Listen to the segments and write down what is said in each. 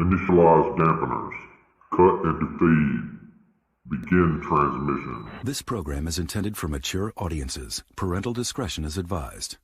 Initialize dampeners. Cut and feed. Begin transmission. This program is intended for mature audiences. Parental discretion is advised.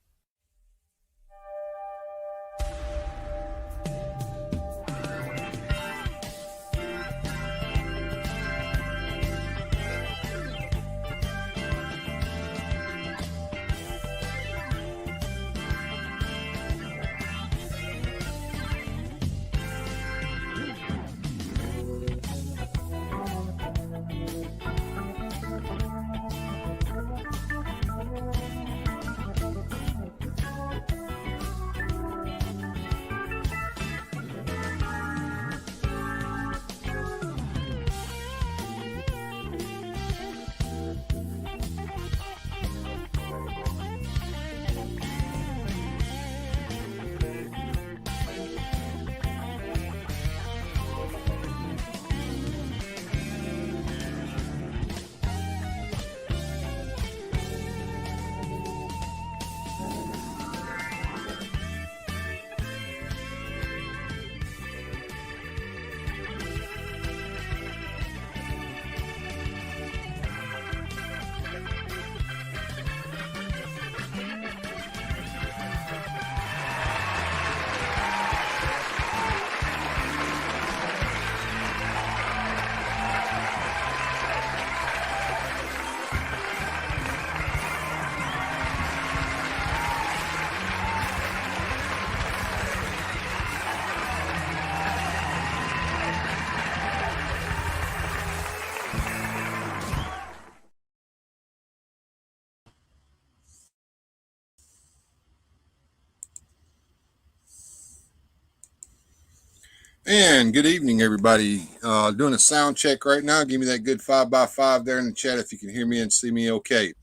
And good evening, everybody. Doing a sound check right now. Give me that good 5x5 there in the chat if you can hear me and see me okay.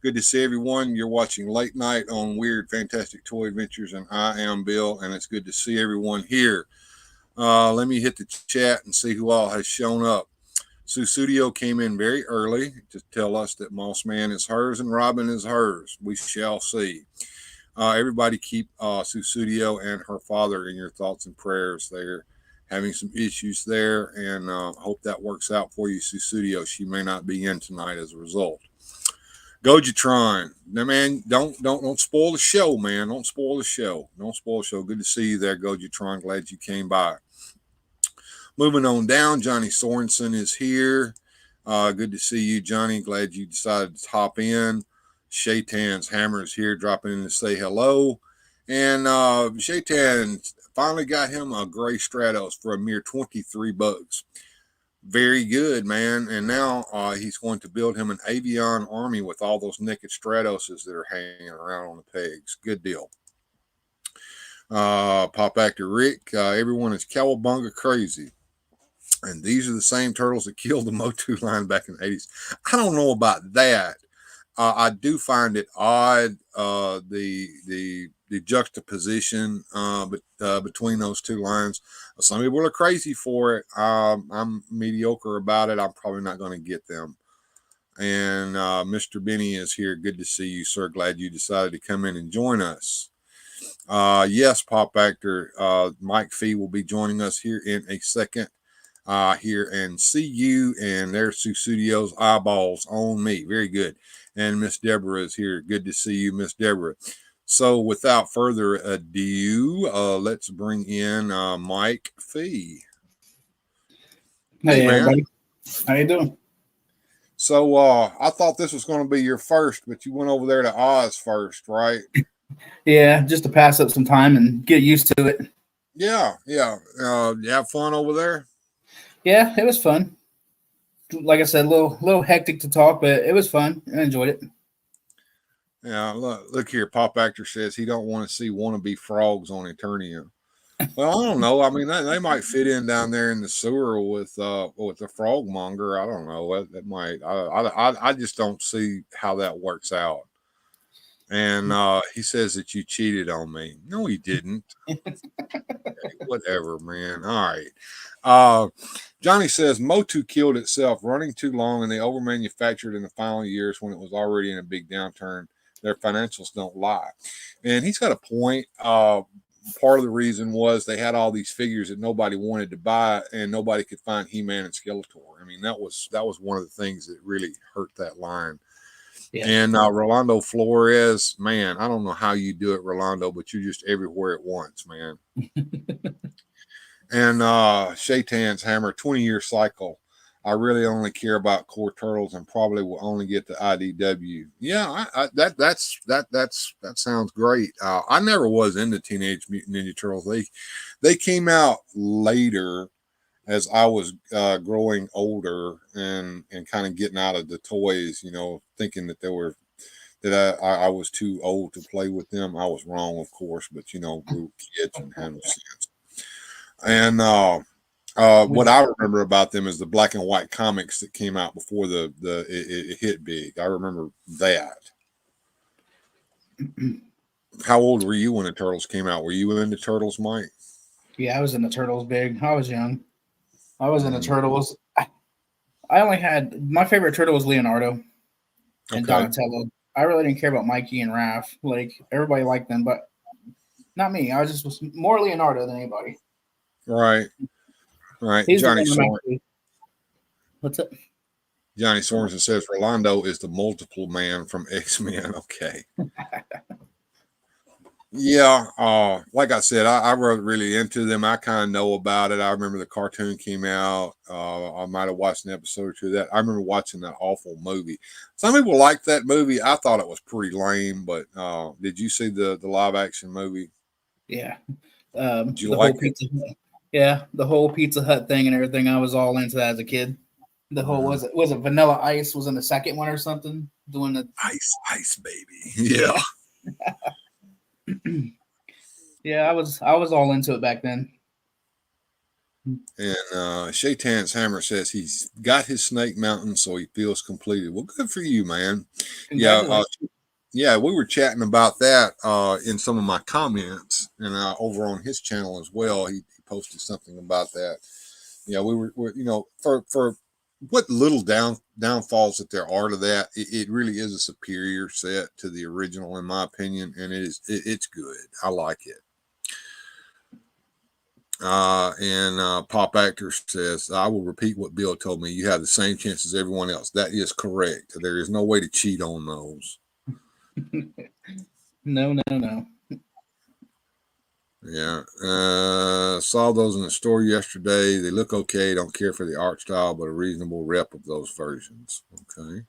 Good to see everyone. You're watching Late Night on Weird Fantastic Toy Adventures, and I am Bill, and it's good to see everyone here. Let me hit the chat and see who all has shown up. Sue Studio came in very early to tell us that Moss Man is hers and Robin is hers. We shall see. Everybody keep Sue Studio and her father in your thoughts and prayers. They're having some issues there, and hope that works out for you, Sue Studio. She may not be in tonight as a result. Gojatron, now, man, don't spoil the show, man. Don't spoil the show. Don't spoil the show. Good to see you there, Gojatron. Glad you came by. Moving on down, Johnny Sorensen is here. Good to see you, Johnny. Glad you decided to hop in. Shaitan's Hammer is here, dropping in to say hello. And Shaitan finally got him a gray Stratos for a mere $23. Very good, man. And now he's going to build him an Avion army with all those naked Stratoses that are hanging around on the pegs. Good deal. Pop actor Rick, everyone is cowabunga crazy. And these are the same turtles that killed the Motu line back in the 80s. I don't know about that. I do find it odd, the juxtaposition between those two lines. Some people are crazy for it. I'm mediocre about it. I'm probably not going to get them. And Mr. Benny is here. Good to see you, sir. Glad you decided to come in and join us. Yes, Pop Actor Mike Fee will be joining us here in a second. Here and see you, and there's Sue Studio's eyeballs on me. Very good. And Miss Deborah is here. Good to see you, Miss Deborah. So without further ado, let's bring in Mike Fee. Hey man. Everybody. How you doing? So I thought this was going to be your first, but you went over there to Oz first, right? Yeah, just to pass up some time and get used to it. Yeah. You have fun over there? Yeah, it was fun. Like I said, a little hectic to talk, but it was fun. I enjoyed it. Yeah, look here. Pop Actor says he don't want to see wannabe frogs on Eternia. Well, I don't know. I mean, they might fit in down there in the sewer with the frogmonger. I don't know. That might. I just don't see how that works out. And he says that you cheated on me. No, he didn't. Okay, whatever, man. All right. Johnny says Motu killed itself running too long, and they over-manufactured in the final years when it was already in a big downturn. Their financials don't lie. And he's got a point. part of the reason was they had all these figures that nobody wanted to buy, and nobody could find He-Man and Skeletor. I mean, that was one of the things that really hurt that line. Yeah. And Rolando Flores, man, I don't know how you do it, Rolando, but you're just everywhere at once, man. And Shaitan's Hammer, 20-year cycle. I really only care about core turtles and probably will only get the IDW. Yeah, that sounds great. I never was into Teenage Mutant Ninja Turtles. They came out later as I was growing older and kind of getting out of the toys, you know, thinking that I was too old to play with them. I was wrong, of course, but, you know, we were kids and had no sense. And what I remember about them is the black and white comics that came out before it hit big. I remember that. How old were you when the Turtles came out? Were you into Turtles, Mike? Yeah, I was in the Turtles big. I was young. I was in the Turtles. I only had my favorite turtle was Leonardo and Donatello. I really didn't care about Mikey and Raph. Like everybody liked them, but not me. I was more Leonardo than anybody. Right. He's Johnny Sorensen. What's up? Johnny Sorensen says Rolando is the multiple man from X-Men. Okay. Yeah, like I said, I wasn't really into them. I kind of know about it. I remember the cartoon came out. I might have watched an episode or two of that. I remember watching that awful movie. Some people liked that movie. I thought it was pretty lame, but did you see the live action movie? Yeah. Did you like it? Yeah, the whole Pizza Hut thing and everything. I was all into that as a kid. The whole was it Vanilla Ice was in the second one or something? Doing the Ice baby. Yeah. Yeah, I was all into it back then. And Shaitan's Hammer says he's got his Snake Mountain, so he feels completed. Well, good for you, man. Yeah, we were chatting about that in some of my comments, and over on his channel as well. He posted something about that. Yeah, we were you know, for what little downfalls that there are to that, it really is a superior set to the original, in my opinion, and it's good. I like it. And Pop Actor says, I will repeat what Bill told me. You have the same chance as everyone else. That is correct. There is no way to cheat on those. No. Yeah. Saw those in the store yesterday. They look okay. Don't care for the art style, but a reasonable rep of those versions. Okay.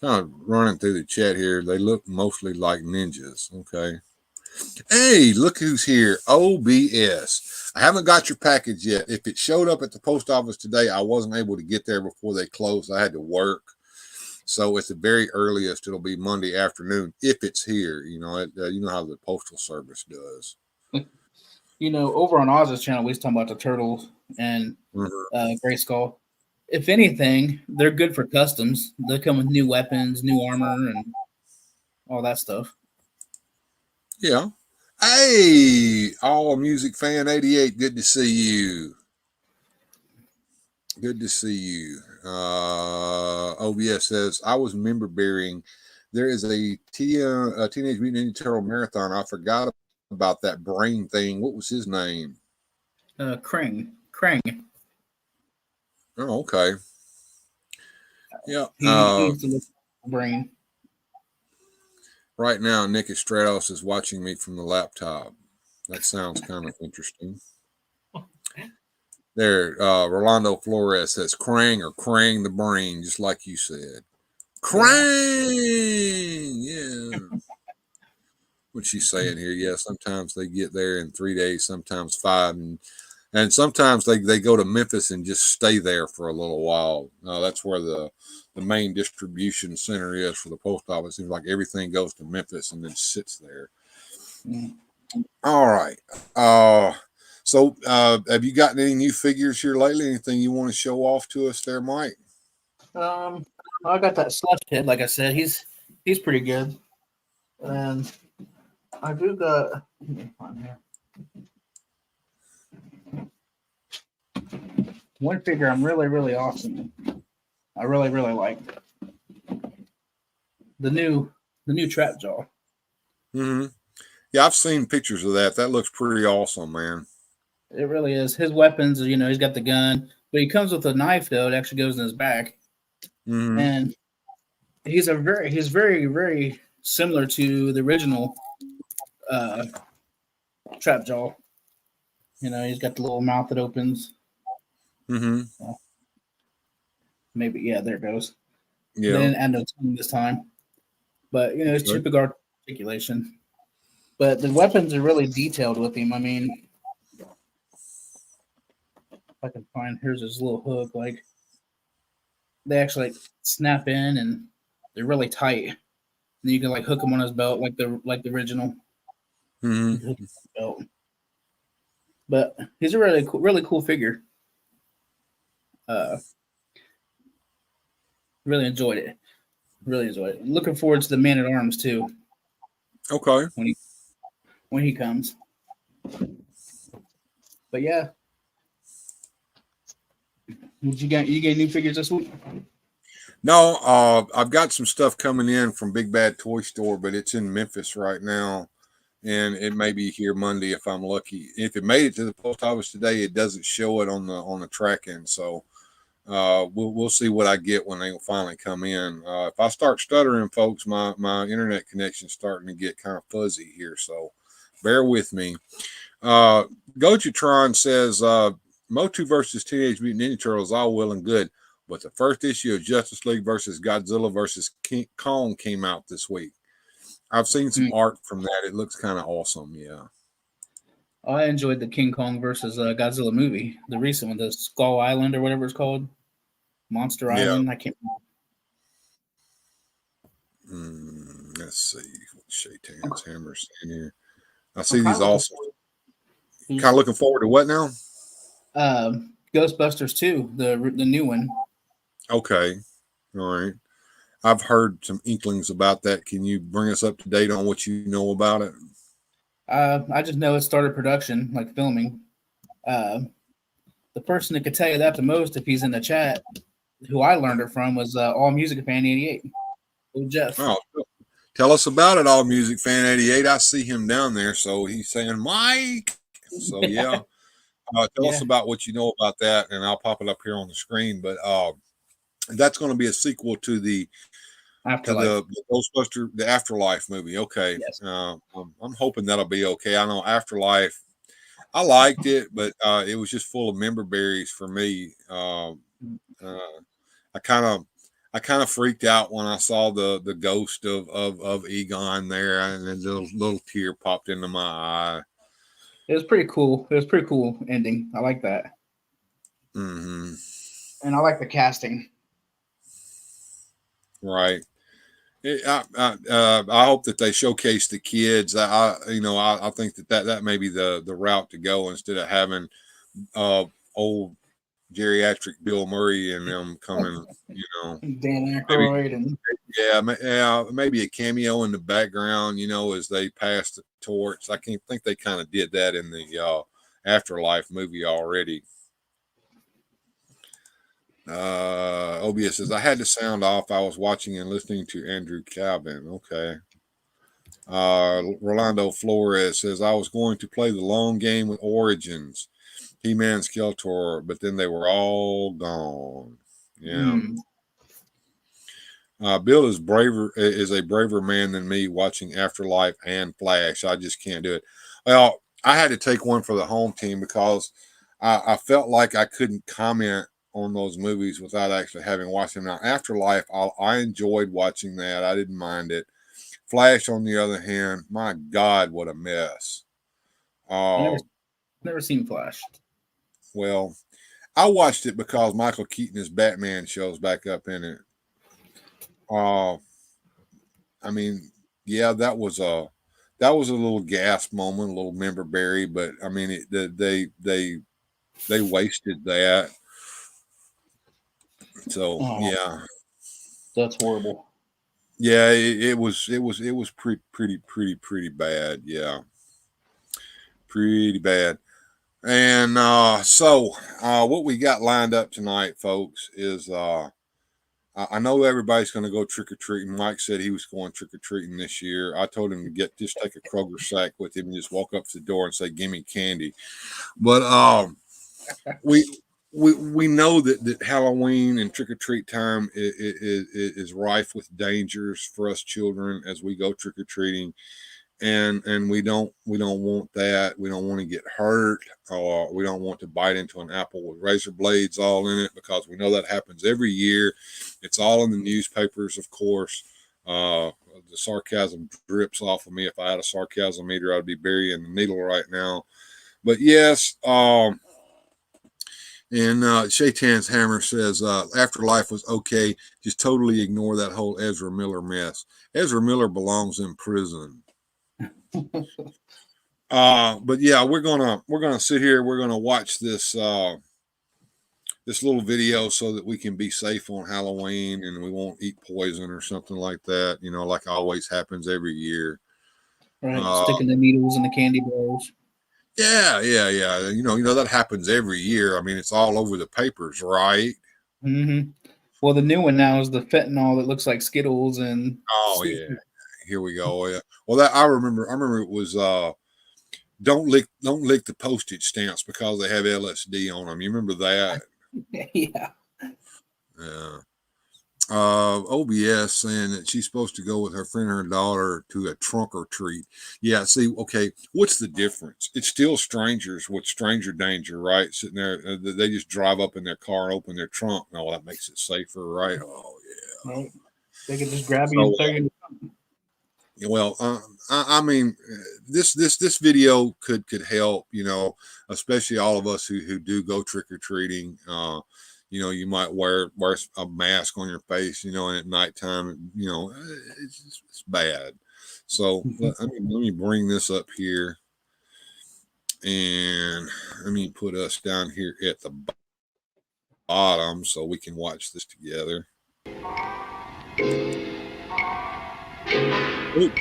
Kind of running through the chat here. They look mostly like ninjas. Okay. Hey, look who's here. OBS. I haven't got your package yet. If it showed up at the post office today, I wasn't able to get there before they closed. I had to work. So at the very earliest, it'll be Monday afternoon if it's here. You know, you know how the postal service does. You know, over on Oz's channel, we was talking about the Turtles and Gray Skull. If anything, they're good for customs. They come with new weapons, new armor, and all that stuff. Yeah. Hey, All Music Fan 88. Good to see you. Good to see you. OBS says, I was member bearing. There is a Teenage Mutant Ninja Turtle marathon. I forgot about that brain thing. What was his name? Krang. Oh, okay. Yeah. He's the brain. Right now, Nick Estrados is watching me from the laptop. That sounds kind of interesting. There, Rolando Flores says Krang the brain, just like you said. Krang! Yeah. What's she saying here? Yeah, sometimes they get there in 3 days, sometimes 5. And sometimes they go to Memphis and just stay there for a little while. That's where the main distribution center is for the post office. It seems like everything goes to Memphis and then sits there. All right. So have you gotten any new figures here lately? Anything you want to show off to us there, Mike? I got that Slush Pit. Like I said, he's pretty good. And I do got. Let me find here. One figure I'm really awesome. I really like the new Trap Jaw. Mm-hmm. Yeah, I've seen pictures of that. That looks pretty awesome, man. It really is. His weapons, he's got the gun, but he comes with a knife though. It actually goes in his back, and he's very, very similar to the original Trap Jaw. He's got the little mouth that opens. Maybe, yeah, there it goes. Yeah. They didn't add no tongue this time, but it's typical articulation. But the weapons are really detailed with him. I mean, if I can find, here's his little hook. Like, they actually snap in and they're really tight. And you can like hook them on his belt like the original. Belt. But he's a really cool figure. Really enjoyed it. Looking forward to the Man at Arms too. Okay. When he comes. But yeah. You get new figures this week? No, I've got some stuff coming in from Big Bad Toy Store, but it's in Memphis right now, and it may be here Monday if I'm lucky. If it made it to the post office today, it doesn't show it on the tracking, so we'll see what I get when they finally come in. If I start stuttering, folks, my internet connection's starting to get kind of fuzzy here, so bear with me. Gojatron says Motu versus Teenage Mutant Ninja Turtles, all well and good, but the first issue of Justice League versus Godzilla versus King Kong came out this week. I've seen some art from that. It looks kind of awesome. Yeah. I enjoyed the King Kong versus Godzilla movie, the recent one, the Skull Island or whatever it's called, Monster Island. I can't remember. Let's see. Shaitan's Hammer's in here. I see these also. Kind of looking forward to what now? Ghostbusters 2, the new one. Okay. All right. I've heard some inklings about that. Can you bring us up to date on what you know about it? I just know it started production, like filming. The person that could tell you that the most, if he's in the chat, who I learned it from, was All Music Fan 88. Oh, Jeff. Oh, tell us about it, All Music Fan 88. I see him down there, so he's saying, Mike. So, yeah. Tell us about what you know about that, and I'll pop it up here on the screen. But that's going to be a sequel to the Ghostbuster, the Afterlife movie. Okay. Yes. I'm hoping that'll be okay. I know Afterlife, I liked it, but it was just full of member berries for me. I kind of freaked out when I saw the ghost of Egon there, and a little tear popped into my eye. It was pretty cool. It was pretty cool ending. I like that. Mm-hmm. And I like the casting. Right. I hope that they showcase the kids. I think that may be the route to go instead of having old geriatric Bill Murray and them coming. Dan Aykroyd maybe a cameo in the background. As they pass the torch. I think they kind of did that in the Afterlife movie already. OBS says I had the sound off. I was watching and listening to Andrew Calvin. Okay. Rolando Flores says I was going to play the long game with Origins, He-Man, Skeletor, but then they were all gone. Yeah. Bill is a braver man than me watching Afterlife and Flash. I just can't do it. Well, I had to take one for the home team because I felt like I couldn't comment on those movies without actually having watched them. Now, Afterlife, I enjoyed watching that. I didn't mind it. Flash, on the other hand, my God, what a mess. Never seen Flash. Well, I watched it because Michael Keaton's Batman shows back up in it. I mean, yeah, that was a little gasp moment, a little member berry, but I mean, they wasted that. So yeah, that's horrible. Yeah, it was pretty bad. Yeah, pretty bad. And so what we got lined up tonight, folks, is I know everybody's going to go trick or treating. Mike said he was going trick or treating this year. I told him to just take a Kroger sack with him and just walk up to the door and say, "Give me candy." But we know that Halloween and trick or treat time is rife with dangers for us children as we go trick or treating, and we don't want that. We don't want to get hurt, or we don't want to bite into an apple with razor blades all in it, because we know that happens every year. It's all in the newspapers, of course. The sarcasm drips off of me. If I had a sarcasm meter, I'd be burying the needle right now. But yes, and Shaitan's Hammer says, Afterlife was okay. Just totally ignore that whole Ezra Miller mess. Ezra Miller belongs in prison. But yeah, we're gonna sit here. We're gonna watch this this little video so that we can be safe on Halloween and we won't eat poison or something like that. You know, like always happens every year. Right, sticking the needles in the candy bars. Yeah. You know that happens every year. I mean, it's all over the papers, right? Mm-hmm. Well, the new one now is the fentanyl that looks like Skittles and. Oh yeah, here we go. Yeah. Well, that I remember it was don't lick the postage stamps because they have LSD on them. You remember that? Yeah. Yeah. OBS saying that she's supposed to go with her friend and her daughter to a trunk or treat. Yeah, see, okay, what's the difference? It's still strangers with stranger danger, right? Sitting there, they just drive up in their car and open their trunk. No, that makes it safer, right? Oh, yeah. Right. They can just grab you and throw you. Well, I mean, this video could help, you know, especially all of us who do go trick or treating. You know, you might wear a mask on your face, you know, and at nighttime, you know, it's bad. So let me bring this up here, and let me put us down here at the bottom so we can watch this together. Ooh.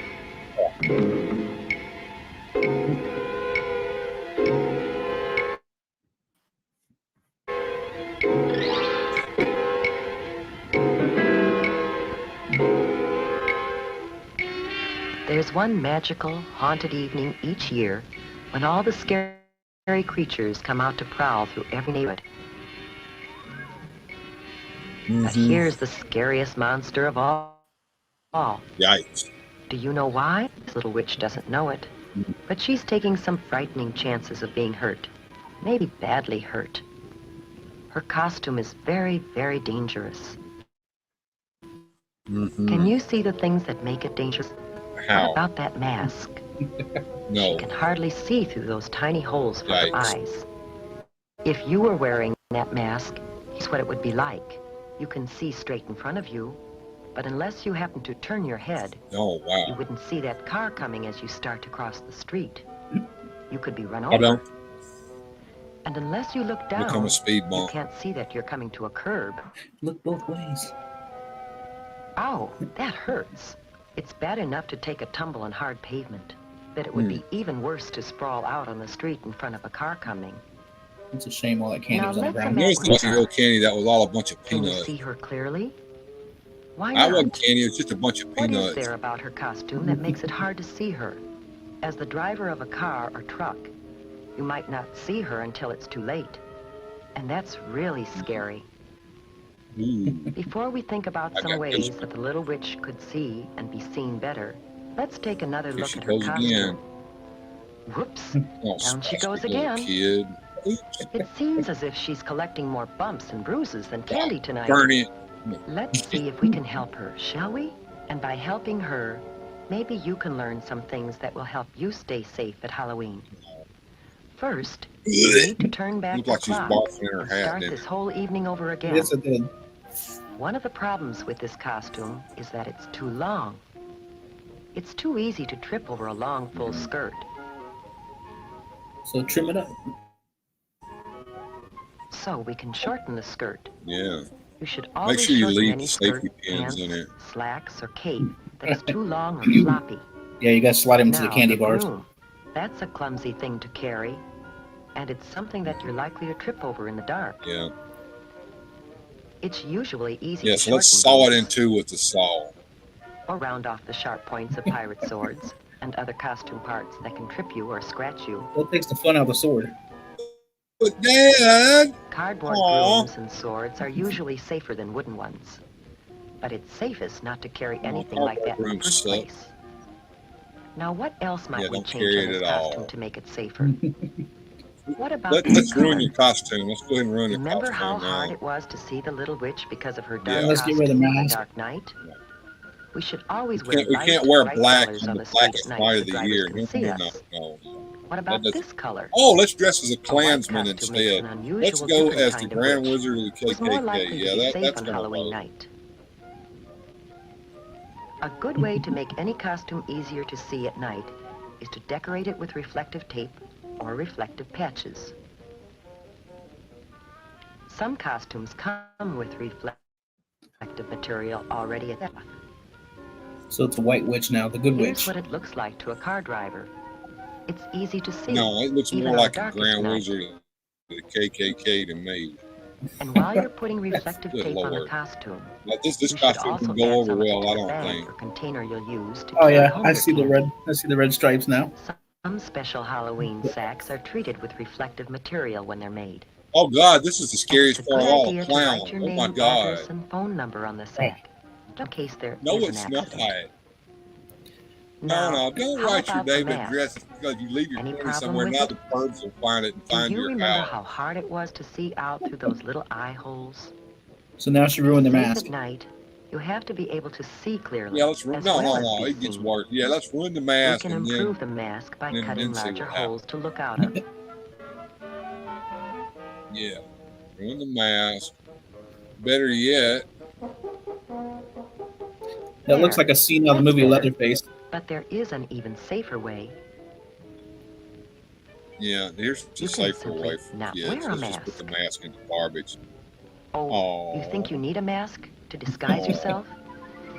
There's one magical, haunted evening each year when all the scary creatures come out to prowl through every neighborhood. But here's the scariest monster of all. Yikes. Do you know why? This little witch doesn't know it. But she's taking some frightening chances of being hurt. Maybe badly hurt. Her costume is very, very dangerous. Can you see the things that make it dangerous? How? What about that mask? No. She can hardly see through those tiny holes for her eyes. If you were wearing that mask, here's what it would be like. You can see straight in front of you, but unless you happen to turn your head, you wouldn't see that car coming as you start to cross the street. You could be run over. And unless you look down, become a speed bump. You can't see that you're coming to a curb. Look both ways. Ow, that hurts. It's bad enough to take a tumble on hard pavement, but it would be even worse to sprawl out on the street in front of a car coming. It's a shame all that candy was on the ground. There's the real candy. That was all a bunch of Can peanuts. you see her clearly? Why That not? wasn't candy. It's just a bunch of peanuts. What is there about her costume that makes it hard to see her? As the driver of a car or truck, you might not see her until it's too late. And that's really scary. Before we think about some ways that the little witch could see and be seen better, let's take another look at her costume. Again. Whoops, Oh, down she goes little again. Kid. It seems as if she's collecting more bumps and bruises than candy tonight. Burn it. Let's see if we can help her, shall we? And by helping her, maybe you can learn some things that will help you stay safe at Halloween. First, you need to turn back the clock and start this whole evening over again. Yes, it did. One of the problems with this costume is that it's too long. It's too easy to trip over a long, full skirt. So trim it up. So we can shorten the skirt. Yeah. You should always Make sure you shorten leave any the safety skirt, pins pants, in it. slacks, or cape that is too long or floppy. Yeah, you gotta slide them into Now, the candy bars. broom. That's a clumsy thing to carry, and it's something that you're likely to trip over in the dark. Yeah. It's usually easy Yeah, to so let's shorten saw it these in two with the saw. or round off the sharp points of pirate swords and other costume parts that can trip you or scratch you. What takes the fun out of the sword? But Dad! Cardboard Aw. brooms and swords are usually safer than wooden ones. But it's safest not to carry anything like that in the brooms first suck. place. Now, what else might Yeah, we don't change carry in it this at all. costume to make it safer? What about Let's this ruin color? your costume. Let's go ahead and ruin your Remember costume how now. hard it was to see the little witch because of her dark Yeah. Let's get rid of costume the on a mask. dark night? We should always We wear can't light, wear bright black colors on on the the street at blackest night night so of the drivers year. can see No, us. no. What about doesn't- this color? Oh, let's dress as a A white Klansman costume makes instead. an unusual, Let's go different as the kind of Grand witch. Wizard of the Who's more KKK. likely to Yeah, be safe that's on gonna Halloween work. night. A good way to make any costume easier to see at night is to decorate it with reflective tape or reflective patches. Some costumes come with reflective material already attached. So it's a white witch now, the good Here's witch. what it looks like to a car driver. It's easy to see. No, it looks even more on the like a darkest Grand night. Wizard of the KKK to me. And while you're putting reflective Good tape on the Lord. costume, Now, this you should costume also can go add over some of it well, to I the don't bag think. or container you'll use to Oh carry yeah, home I your see the candy. red. I see the red stripes now. Some special Halloween sacks are treated with reflective material when they're made. Oh God, this is the And scariest it's a part good of all, idea a to clown. write your Oh name, my God. address, and phone number on the sack, in case there No, is it's an not. accident. No, Now, don't how write your about the name and mask? address because you leave your Any candy problem somewhere. with Now it? the birds will find it and Do find you your remember house. how hard it was to see out through those little eye holes? So now she ruined the Safe mask. at night, you have to be able to see clearly. Yeah, let's ruin. as No, well as no, be it gets seen. worse. Yeah, let's ruin the We mask can and improve the mask by then cutting see larger what happens. holes to look out of. Yeah, ruin the mask. Better yet, That looks There. like a scene out of the That's movie better. Leatherface. But there is an even safer way. yeah, here's the You can safer simply way for not kids. wear a Let's just put the mask. mask in the garbage. Oh, you Oh. think you need a mask to disguise yourself?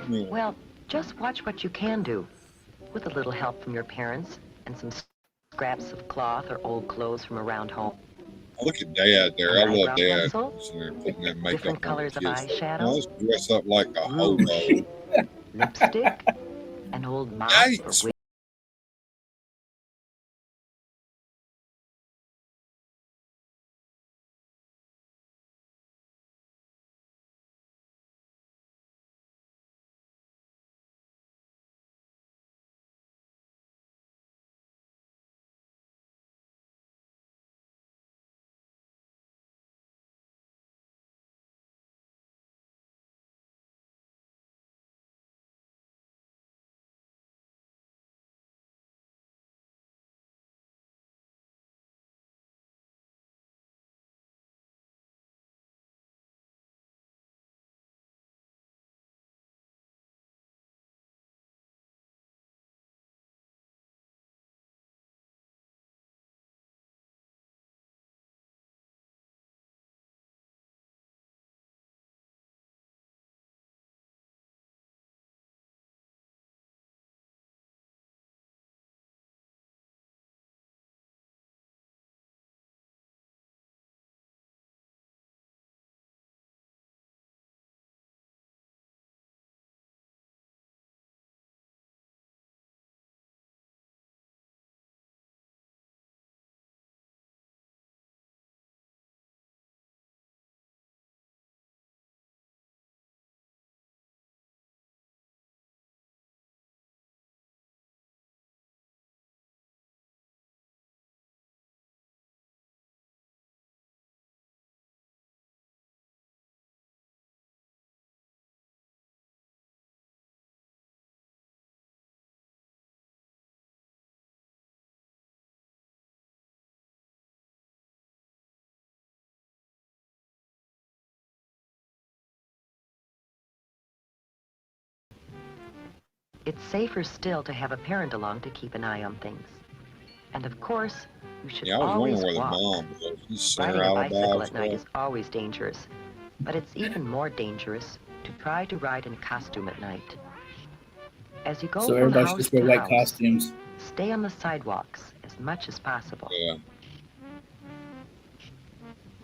Yeah. Well, just watch what you can do. With a little help from your parents and some scraps of cloth or old clothes from around home. Look at Dad there. I An love eyebrow Dad pencil, sitting there putting that makeup different on the colors of kids. eyeshadow, Now, let's dress up like a rouge, hobo. lipstick, an old mop or Yikes. wig. It's safer still to have a parent along to keep an eye on things. And of course, you should Yeah, I was always wondering where the walk. mom was. She's sent Riding her a out bicycle about at night is stuff. always dangerous, but it's even more dangerous to try to ride in costume at night. As you go So from everybody should house just wear to white house, costumes. stay on the sidewalks as much as possible. Yeah.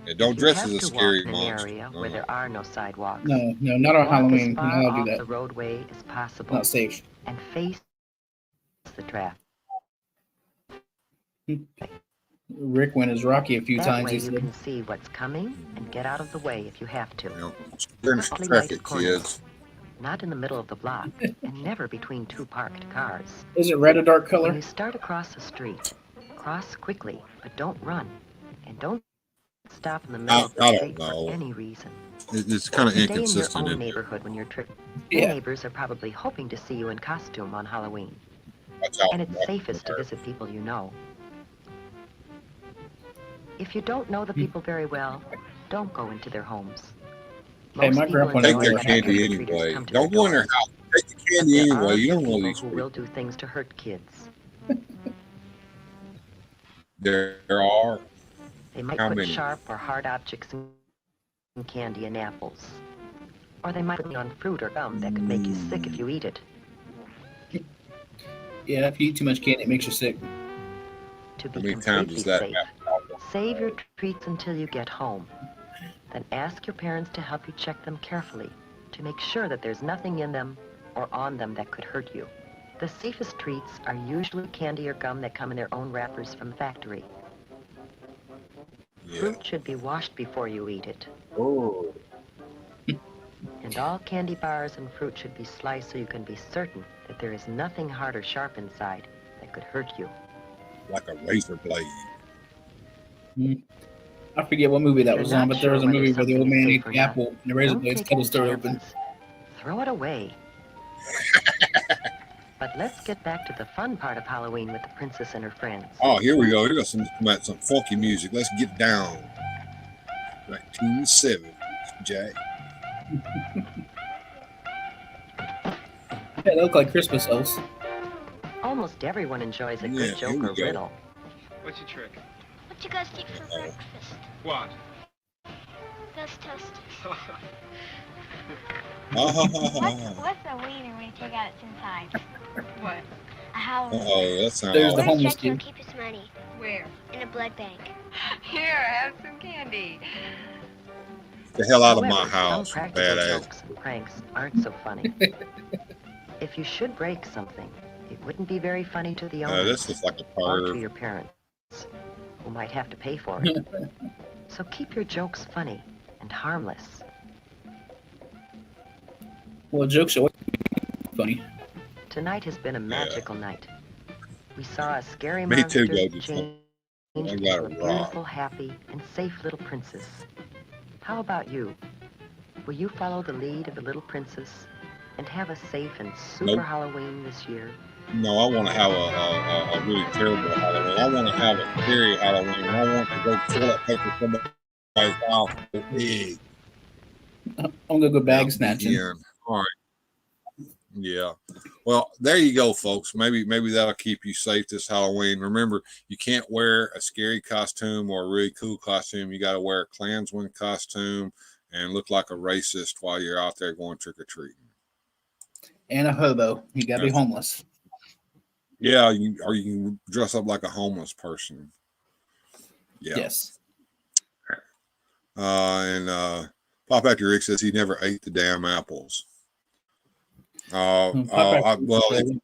Yeah, don't If you dress have as a to scary walk in an monster. area where there are no sidewalks, No, not on walk Halloween. as far You're not allowed to off do the that. roadway as possible Not safe. and face the traffic. Rick went as Rocky a few That times. way He you said, can see what's coming and get out of the way if you have to. You know, during the Awfully traffic, nice corners, kids. not in the middle of the block, and never between two parked cars. "Is it red a dark When color?" you start across the street, cross quickly, but don't run. And don't stop in the middle of the I don't street know. for any reason. It's kind of Stay in your inconsistent. own In neighborhood when you're tripping. Your Yeah. neighbors are probably hoping to see you in costume on Halloween. Watch out. And it's safest to visit people you know. If you don't know the people very well, don't go into their homes. Hey, my grandpa Take never their went having candy trick-or-treaters anyway. come to Don't their go in their doors. house. Take the But candy there anyway. are You don't know people these who people. will do things to hurt kids. There are. They might How put many? sharp or hard objects in candy and apples. Or they might put it on fruit or gum that could make you sick if you eat it. Yeah, if you eat too much candy, it makes you sick. To How be many times completely does that safe, happen? save your treats until you get home. Then ask your parents to help you check them carefully to make sure that there's nothing in them or on them that could hurt you. The safest treats are usually candy or gum that come in their own wrappers from the factory. Yeah. Fruit should be washed before you eat it. Oh. And all candy bars and fruit should be sliced so you can be certain that there is nothing hard or sharp inside that could hurt you. Like a razor blade. I forget what movie that You're was not on, but there was a sure whether movie where the old something is man safe ate or the not. apple and the razor Don't blades take cut any his throat open. chances. Throw it away. But let's get back to the fun part of Halloween with the princess and her friends. Oh, here we go. Here goes some funky music. Let's get down. 1970, Jack. Yeah, they look like Christmas elves. Almost everyone enjoys a Yeah, good here joke we or go. riddle. What's your trick? What you guys eat for breakfast? What? Ghost toasters. What's a wiener when you take out its inside? What? A Halloween. Uh-oh, that sounds There's the Where's homeless Jackie will kid. keep his money? Where? In a blood bank. Here, have some candy. the hell out of However, my house. some practical Badass. jokes and pranks aren't so funny. If you should break something, it wouldn't be very funny to the owners This is like a or to perv. your parents, who might have to pay for it. So keep your jokes funny and harmless. Well, jokes are always funny. Tonight has been a magical night. We saw a scary Me monster too, Yogi. change I into got a it beautiful, happy, and safe little princess. How about you? Will you follow the lead of the little princess and have a safe and super Nope. Halloween this year? No, I want to have a really terrible Halloween. I want to have a scary Halloween. I want to go toilet paper somebody's house with big. I'm gonna go bag snatching. Yeah. All right. Yeah. Well, there you go, folks. Maybe that'll keep you safe this Halloween. Remember, you can't wear a scary costume or a really cool costume. You got to wear a Klansman costume and look like a racist while you're out there going trick or treating. And a hobo. You gotta be homeless. Yeah, you can dress up like a homeless person. Yeah. Yes. And Pop After Rick says he never ate the damn apples. Well,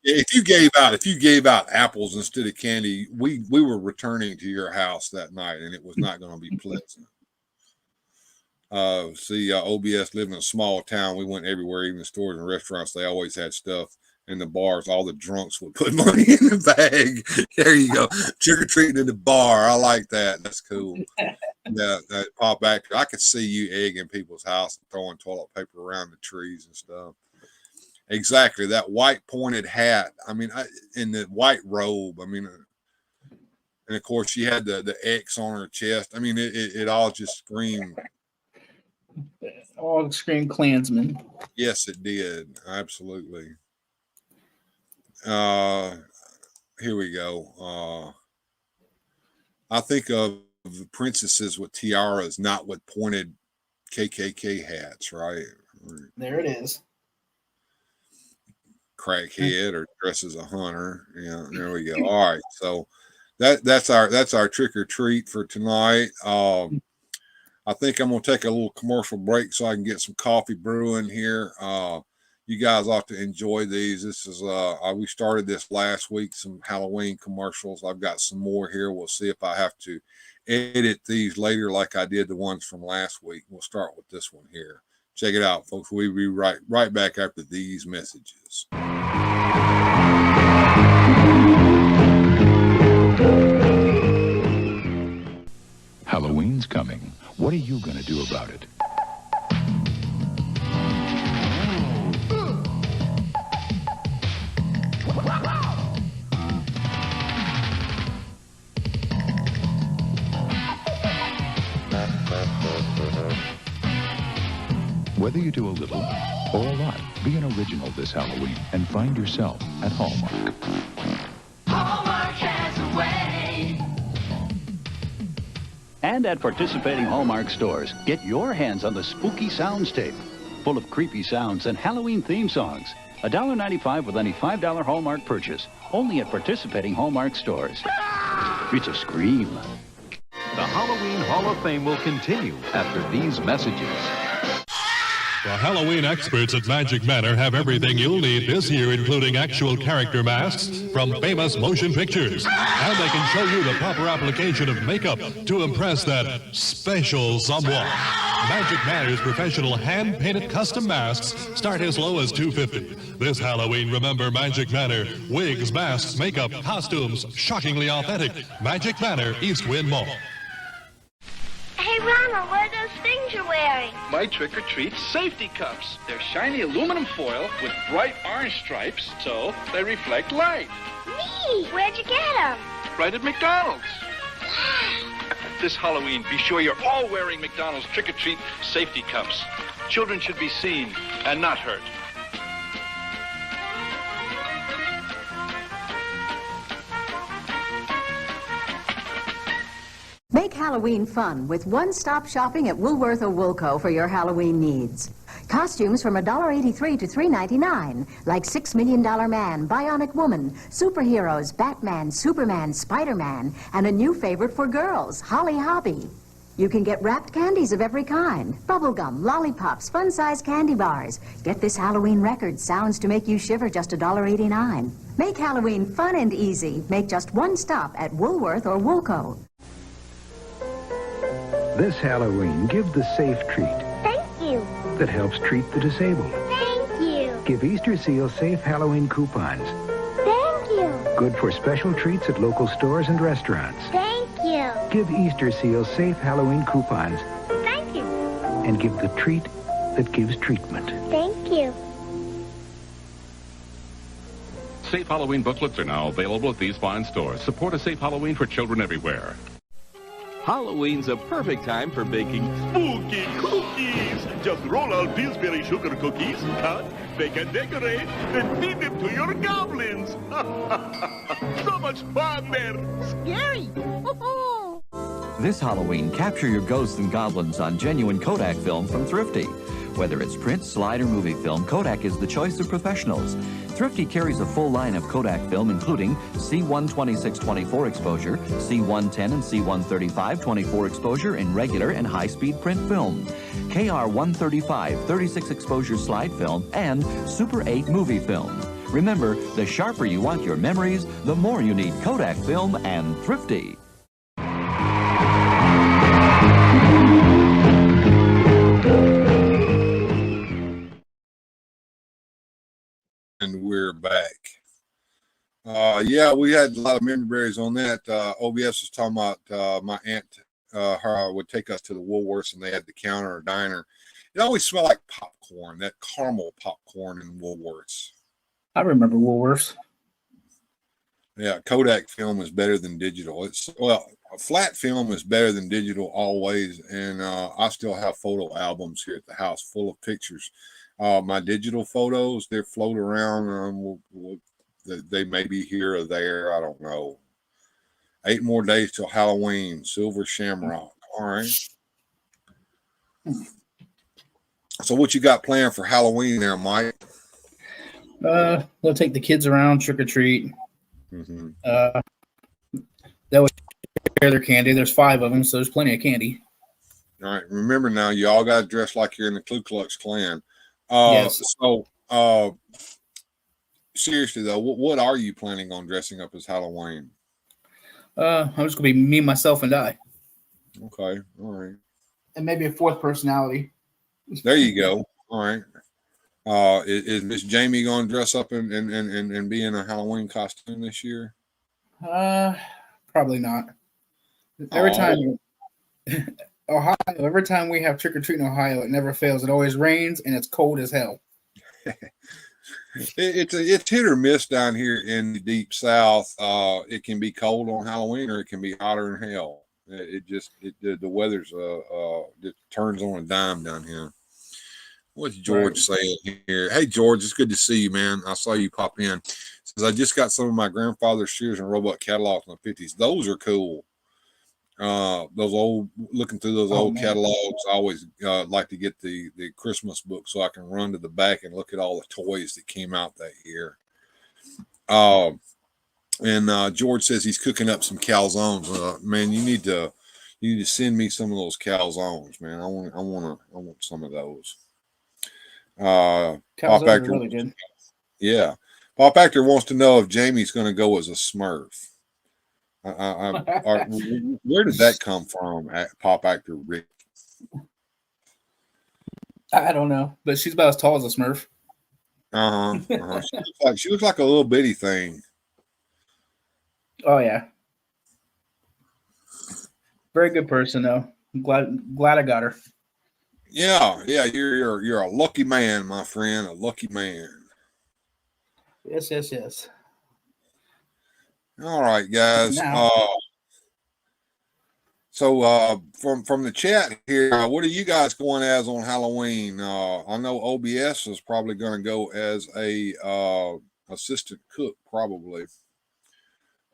if you gave out apples instead of candy, we were returning to your house that night, and it was not going to be pleasant. OBS lived in a small town. We went everywhere, even the stores and restaurants. They always had stuff. In the bars, all the drunks would put money in the bag. There you go. Trick or treating in the bar. I like that. That's cool. Yeah, that Pop back. I could see you egging people's house and throwing toilet paper around the trees and stuff. Exactly. That white pointed hat. I mean, in the white robe. I mean, and of course, she had the X on her chest. I mean, it all just screamed. All scream Klansman. Yes, it did. Absolutely. Here we go. I think of the princesses with tiaras, not with pointed KKK hats, right? There it is. Crackhead or dress as a hunter. Yeah, there we go. All right, so that's our trick or treat for tonight. I think I'm going to take a little commercial break so I can get some coffee brewing here. You guys ought to enjoy these. This is we started this last week, some Halloween commercials. I've got some more here. We'll see if I have to edit these later like I did the ones from last week. We'll start with this one here. Check it out, folks. We'll be right back after these messages. Halloween's coming. What are you going to do about it? Whether you do a little or a lot, be an original this Halloween and find yourself at Hallmark. Hallmark has a way. And at participating Hallmark stores, get your hands on the Spooky Sounds tape, full of creepy sounds and Halloween theme songs. $1.95 with any $5 Hallmark purchase, only at participating Hallmark stores. It's a scream. The Halloween Hall of Fame will continue after these messages. The Halloween experts at Magic Manor have everything you'll need this year, including actual character masks from famous motion pictures. And they can show you the proper application of makeup to impress that special someone. Magic Manor's professional hand-painted custom masks start as low as $250. This Halloween, remember Magic Manor. Wigs, masks, makeup, costumes, shockingly authentic. Magic Manor, East Wind Mall. Hey, Ronald, what are those things you're wearing? My trick-or-treat safety cups. They're shiny aluminum foil with bright orange stripes, so they reflect light. Neat! Where'd you get them? Right at McDonald's. This Halloween, be sure you're all wearing McDonald's trick-or-treat safety cups. Children should be seen and not hurt. Make Halloween fun with one-stop shopping at Woolworth or Woolco for your Halloween needs. Costumes from $1.83 to $3.99, like $6 Million Man, Bionic Woman, superheroes, Batman, Superman, Spider-Man, and a new favorite for girls, Holly Hobby. You can get wrapped candies of every kind, bubblegum, lollipops, fun-sized candy bars. Get this Halloween record, sounds to make you shiver, just $1.89. Make Halloween fun and easy. Make just one stop at Woolworth or Woolco. This Halloween, give the safe treat. Thank you. That helps treat the disabled. Thank you. Give Easter Seal safe Halloween coupons. Thank you. Good for special treats at local stores and restaurants. Thank you. Give Easter Seal safe Halloween coupons. Thank you. And give the treat that gives treatment. Thank you. Safe Halloween booklets are now available at these fine stores. Support a safe Halloween for children everywhere. Halloween's a perfect time for baking spooky cookies. Just roll out Pillsbury sugar cookies, cut, bake and decorate, then feed them to your goblins. So much fun there. Scary. This Halloween, capture your ghosts and goblins on genuine Kodak film from Thrifty. Whether it's print, slide, or movie film, Kodak is the choice of professionals. Thrifty carries a full line of Kodak film, including C126-24 exposure, C110 and C135 24 exposure in regular and high-speed print film, KR135 36 exposure slide film, and Super 8 movie film. Remember, the sharper you want your memories, the more you need Kodak film and Thrifty. And we're back. Yeah, we had a lot of memory berries on that. OBS was talking about my aunt would take us to the Woolworths, and they had the counter or diner. It always smelled like popcorn, that caramel popcorn in Woolworths. I remember Woolworths. Yeah, Kodak film is better than digital. Flat film is better than digital always, and I still have photo albums here at the house full of pictures. My digital photos, they're floating around. They may be here or there. I don't know. 8 more days till Halloween. Silver Shamrock. All right. So what you got planned for Halloween there, Mike? We'll take the kids around, trick or treat. Mm-hmm. They'll share their candy. There's 5 of them, so there's plenty of candy. All right. Remember now, you all got to dress like you're in the Ku Klux Klan. Yes. So, seriously though, what are you planning on dressing up as Halloween? I'm just gonna be me, myself, and I. Okay. All right. And maybe a fourth personality. There you go. All right. Is Miss Jamie going to dress up and be in a Halloween costume this year? Probably not. Every time Ohio, every time we have trick or treat in Ohio, it never fails. It always rains and it's cold as hell. It's hit or miss down here in the deep South. It can be cold on Halloween or it can be hotter than hell. The weather's it turns on a dime down here. What's George saying here? Hey George, it's good to see you, man. I saw you pop in. Says I just got some of my grandfather's Sears and Roebuck catalogs in the 50s. Those are cool. Looking through those old catalogs, I always like to get the Christmas book so I can run to the back and look at all the toys that came out that year. And George says he's cooking up some calzones. Man, you need to send me some of those calzones, man. I want some of those. Pop Actor, really good. Yeah, Pop Actor wants to know if Jamie's going to go as a Smurf. Where did that come from, Pop Actor Rick? I don't know, but she's about as tall as a Smurf. She looks like a little bitty thing. Oh yeah, very good person though. I'm glad I got her. Yeah, you're a lucky man, my friend, a lucky man. Yes. All right, guys. So from the chat here, what are you guys going as on Halloween? I know OBS is probably going to go as a assistant cook, probably.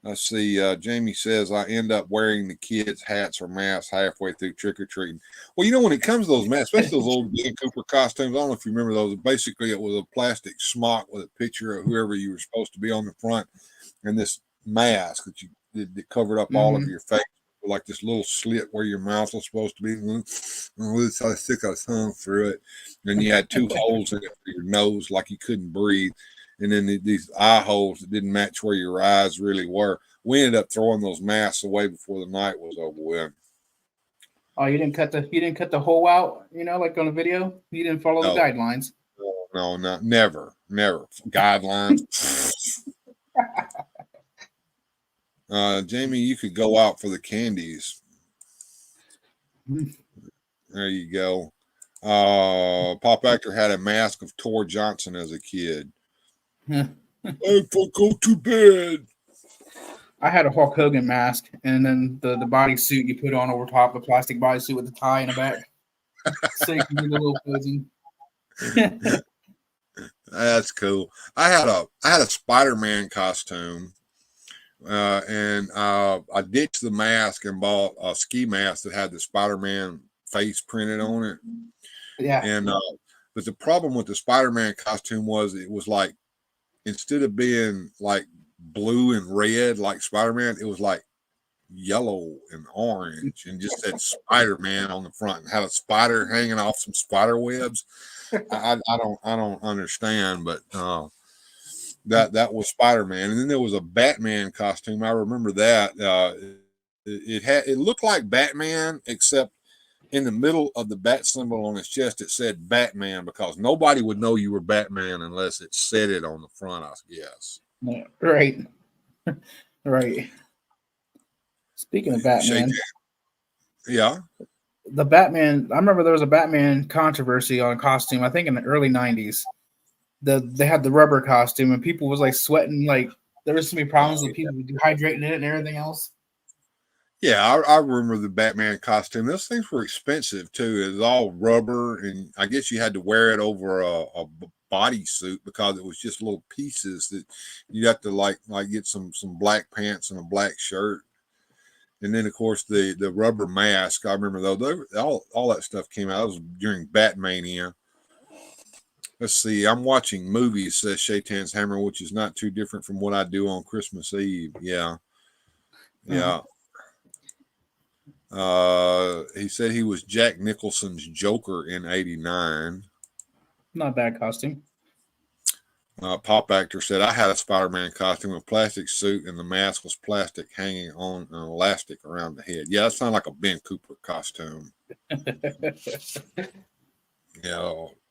Let's see. Jamie says I end up wearing the kids' hats or masks halfway through trick or treating. Well, you know, when it comes to those masks, especially those old Dan Cooper costumes, I don't know if you remember those. Basically, it was a plastic smock with a picture of whoever you were supposed to be on the front, and this mask that covered up all of your face, like this little slit where your mouth was supposed to be. And so I stick a tongue through it, and you had two holes in it for your nose, like you couldn't breathe. And then these eye holes that didn't match where your eyes really were. We ended up throwing those masks away before the night was over with. Oh, you didn't cut the hole out, like on the video? You didn't follow the guidelines. No, never. Guidelines. Jamie, you could go out for the candies. There you go. Pop Actor had a mask of Tor Johnson as a kid. I go to bed. I had a Hulk Hogan mask, and then the bodysuit you put on over top, the plastic bodysuit with the tie in the back, so you can do the little posing. That's cool. I had a Spider-Man costume, and I ditched the mask and bought a ski mask that had the Spider-Man face printed on it. Yeah. And but the problem with the Spider-Man costume was it was like, instead of being like blue and red like Spider-Man, it was like yellow and orange and just said Spider-Man on the front and had a spider hanging off some spider webs. I don't understand, but that was Spider-Man. And then there was a Batman costume. I remember that. It looked like Batman, except in the middle of the bat symbol on his chest, it said Batman, because nobody would know you were Batman unless it said it on the front, I guess. Right. Speaking of Batman. Yeah. The Batman, I remember there was a Batman controversy on a costume, I think in the early 90s. They had the rubber costume and people was like sweating, like there was so many problems with people dehydrating in it and everything else. Yeah, I remember the Batman costume. Those things were expensive too. It was all rubber, and I guess you had to wear it over a bodysuit because it was just little pieces that you have to like get some black pants and a black shirt. And then of course the rubber mask. I remember though, all that stuff came out. It was during Batmania. Let's see. I'm watching movies, says Shaitan's Hammer, which is not too different from what I do on Christmas Eve. Yeah. He said he was Jack Nicholson's Joker in '89. Not a bad costume. Pop Actor said, I had a Spider-Man costume, a plastic suit, and the mask was plastic hanging on an elastic around the head. Yeah, that sounded like a Ben Cooper costume.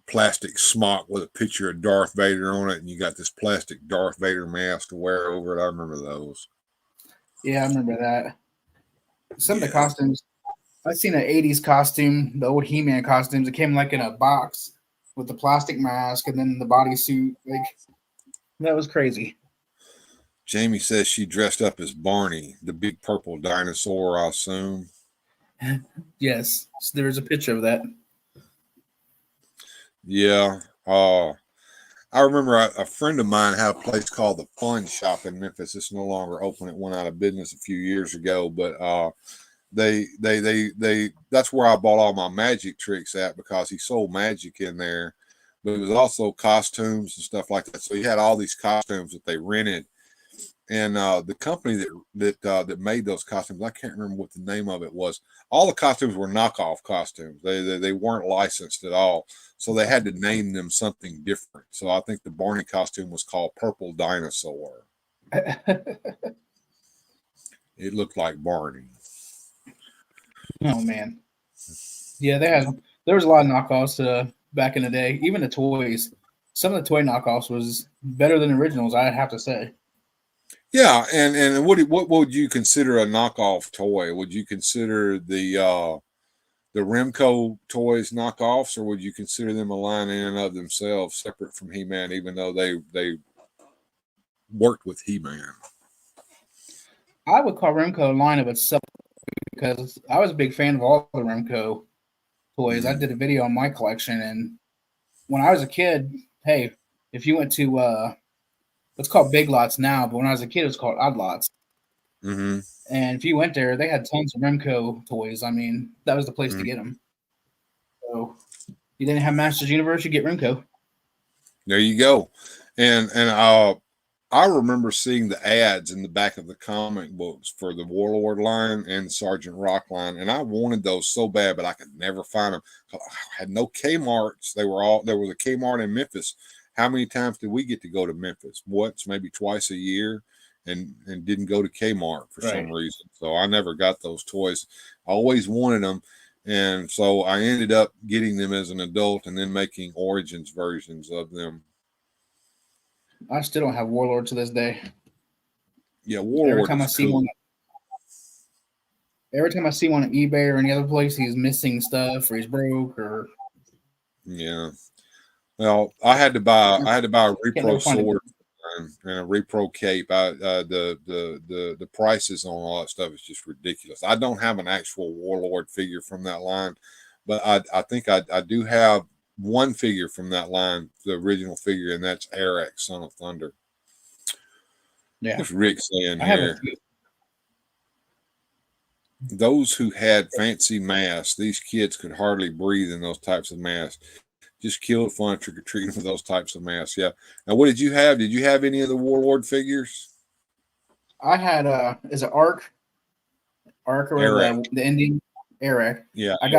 Plastic smock with a picture of Darth Vader on it, and you got this plastic Darth Vader mask to wear over it. I remember those. Yeah, I remember that. Some of the costumes, I've seen an 80s costume, the old He-Man costumes. It came like in a box with the plastic mask and then the bodysuit. Like, that was crazy. Jamie says she dressed up as Barney, the big purple dinosaur, I assume. Yes, there's a picture of that. Yeah. I remember a friend of mine had a place called the Fun Shop in Memphis. It's no longer open. It went out of business a few years ago, but they that's where I bought all my magic tricks at, because he sold magic in there, but it was also costumes and stuff like that. So he had all these costumes that they rented, and the company that made those costumes, I can't remember what the name of it was. All the costumes were knockoff costumes. They weren't licensed at all, so they had to name them something different. So I think the Barney costume was called Purple Dinosaur. It looked like Barney. Oh man, yeah, there was a lot of knockoffs back in the day. Even the toys, some of the toy knockoffs was better than originals, I'd have to say. Yeah, and what would you consider a knockoff toy? Would you consider the Remco toys knockoffs, or would you consider them a line in and of themselves, separate from He-Man, even though they worked with He-Man? I would call Remco a line of itself, because I was a big fan of all the Remco toys. I did a video on my collection, and when I was a kid, hey, if you went to it's called Big Lots now, but when I was a kid, it was called Odd Lots. Mm-hmm. And if you went there, they had tons of Remco toys. I mean, that was the place to get them. So you didn't have Masters Universe, you get Remco. There you go. And I remember seeing the ads in the back of the comic books for the Warlord line and Sergeant Rock line, and I wanted those so bad, but I could never find them. I had no Kmarts. There was a Kmart in Memphis. How many times did we get to go to Memphis? Once, maybe twice a year, and didn't go to Kmart for some reason. So I never got those toys. I always wanted them, and so I ended up getting them as an adult and then making Origins versions of them. I still don't have Warlord to this day. Yeah, Warlord. Every time I see one on eBay or any other place, he's missing stuff or he's broke or. Yeah. Well, I had to buy a repro sword and a repro cape. The prices on all that stuff is just ridiculous. I don't have an actual Warlord figure from that line, but I think I do have one figure from that line, the original figure, and that's Eric, Son of Thunder. Yeah, what's Rick saying here? Those who had fancy masks, these kids could hardly breathe in those types of masks. Just killed fun trick-or-treating with those types of masks. Yeah. Now, what did you have? Did you have any of the Warlord figures? I had is it Ark or the ending Eric? Yeah. I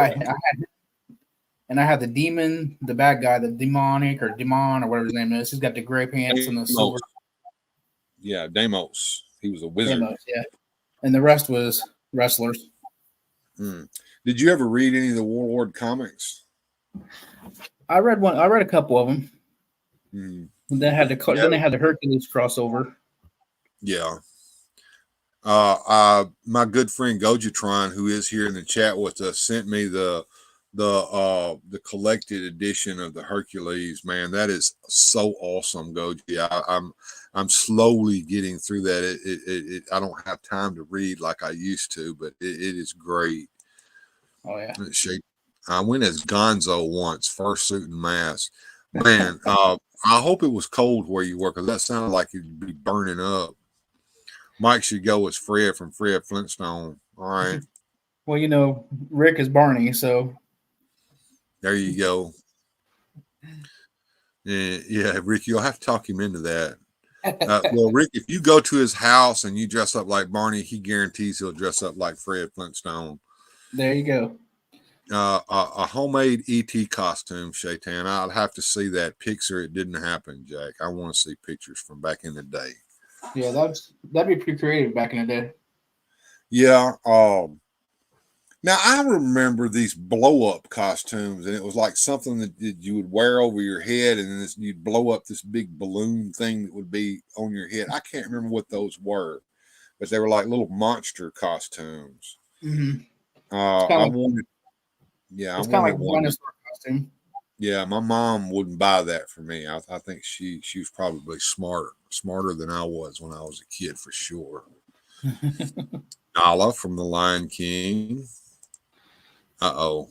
had the demon, the bad guy, the demonic or demon or whatever his name is. He's got the gray pants and the silver. Yeah, Deimos. He was a wizard. Deimos, yeah. And the rest was wrestlers. Did you ever read any of the Warlord comics? I read a couple of them. And then they had the Hercules crossover. Yeah. My good friend Gojatron, who is here in the chat with us, sent me the collected edition of the Hercules. Man, that is so awesome, Goji. I'm slowly getting through that. I don't have time to read like I used to, but it is great. Oh yeah. I went as Gonzo once, first suit and mask. Man, I hope it was cold where you were, because that sounded like you'd be burning up. Mike should go as Fred from Fred Flintstone. All right. Well, Rick is Barney, so there you go. Yeah, Rick, you'll have to talk him into that. Well, Rick, if you go to his house and you dress up like Barney, he guarantees he'll dress up like Fred Flintstone. There you go. A homemade ET costume, Shaitan. I'd have to see that picture. It didn't happen, Jack. I want to see pictures from back in the day. Yeah, that'd be pretty creative back in the day. Yeah. Now I remember these blow up costumes, and it was like something that you would wear over your head, and then you'd blow up this big balloon thing that would be on your head. I can't remember what those were, but they were like little monster costumes. Mm-hmm. I wanted. Yeah, it's I kind of wanted like one. dinosaur costume. Yeah, my mom wouldn't buy that for me. I think she was probably smarter than I was when I was a kid, for sure. Nala from The Lion King. Uh-oh.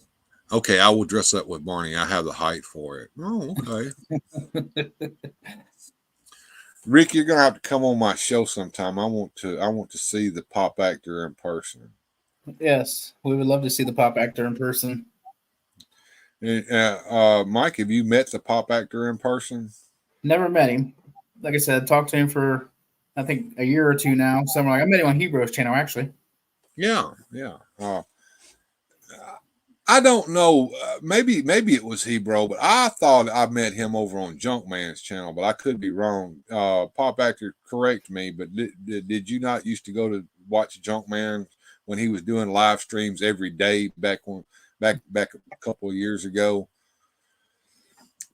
Okay, I will dress up with Barney. I have the height for it. Oh, okay. Rick, you're gonna have to come on my show sometime. I want to see the pop actor in person. Yes, we would love to see the pop actor in person. Mike, have you met the pop actor in person? Never met him. Like I said, talked to him for I think a year or two now. Somewhere like I met him on Hebrews channel actually. Yeah. I don't know. Maybe it was Hebrew, but I thought I met him over on Junkman's channel, but I could be wrong. Pop actor, correct me. But did you not used to go to watch Junkman when he was doing live streams every day back a couple of years ago?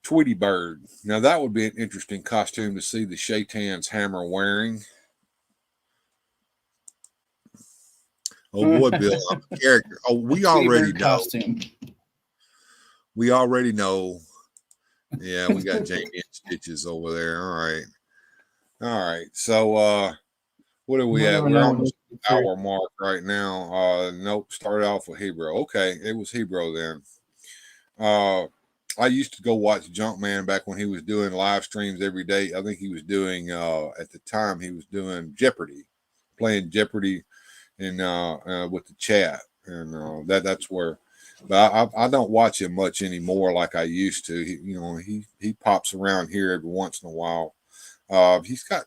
Tweety Bird. Now that would be an interesting costume to see the Shaitan's hammer wearing. Oh boy, Bill, I'm a character. Oh, we already know. Costume. We already know. Yeah, we got Jamie and Stitches over there. All right. So what are we at? We're almost at the hour mark right now. Nope, started off with Hebrew. Okay, it was Hebrew then. I used to go watch Junkman back when he was doing live streams every day. I think he was doing at the time he was doing Jeopardy, playing Jeopardy and with the chat, and that's where. But I don't watch him much anymore like I used to. He pops around here every once in a while. He's got,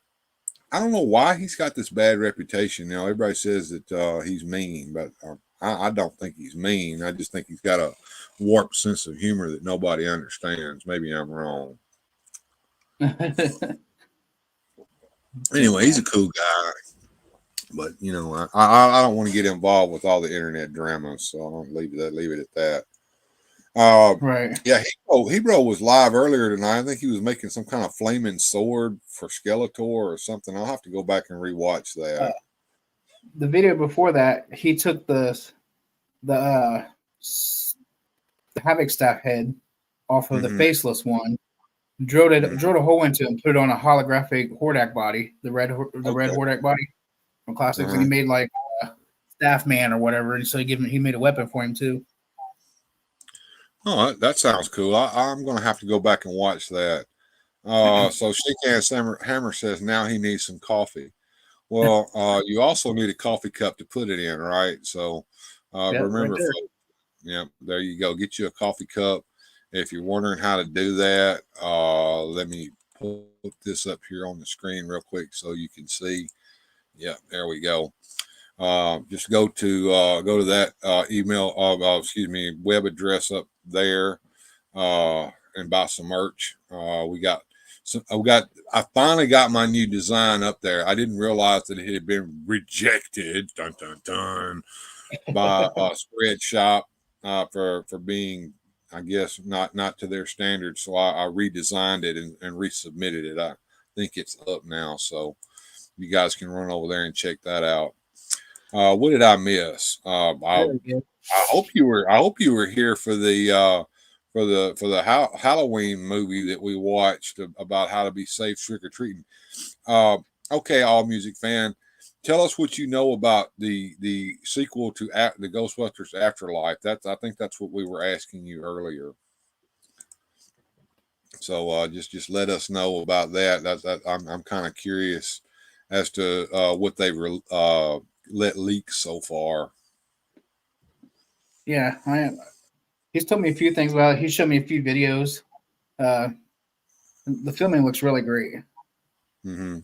I don't know why he's got this bad reputation. Everybody says that he's mean, but I don't think he's mean. I just think he's got a warped sense of humor that nobody understands. Maybe I'm wrong. Anyway, he's a cool guy. But I don't want to get involved with all the internet drama, so I'll leave it at that. Right. Yeah, Hebrew was live earlier tonight. I think he was making some kind of flaming sword for Skeletor or something. I'll have to go back and rewatch that. The video before that, he took the Havoc staff head off of the faceless one, drilled a hole into it, and put it on a holographic Hordak body, the red Hordak body from Classics, and he made like a staff man or whatever, and so he made a weapon for him too. Oh, that sounds cool. I'm going to have to go back and watch that. So Shake Hammer says now he needs some coffee. Well, you also need a coffee cup to put it in, right? So remember, right there. folks, there you go. Get you a coffee cup. If you're wondering how to do that, let me put this up here on the screen real quick so you can see. Yeah, there we go. Just go to that email web address up there and buy some merch. I finally got my new design up there. I didn't realize that it had been rejected by Spread Shop for being, I guess, not to their standards. So I redesigned it and resubmitted it. I think it's up now, so you guys can run over there and check that out. What did I miss? I hope you were here for the Halloween movie that we watched about how to be safe trick or treating. Okay, All Music fan, tell us what you know about the sequel to the Ghostbusters Afterlife. I think that's what we were asking you earlier. So just let us know about that. I'm kind of curious as to what they let leak so far. Yeah, I am. He's told me a few things about it. He showed me a few videos. The filming looks really great. Mm-hmm.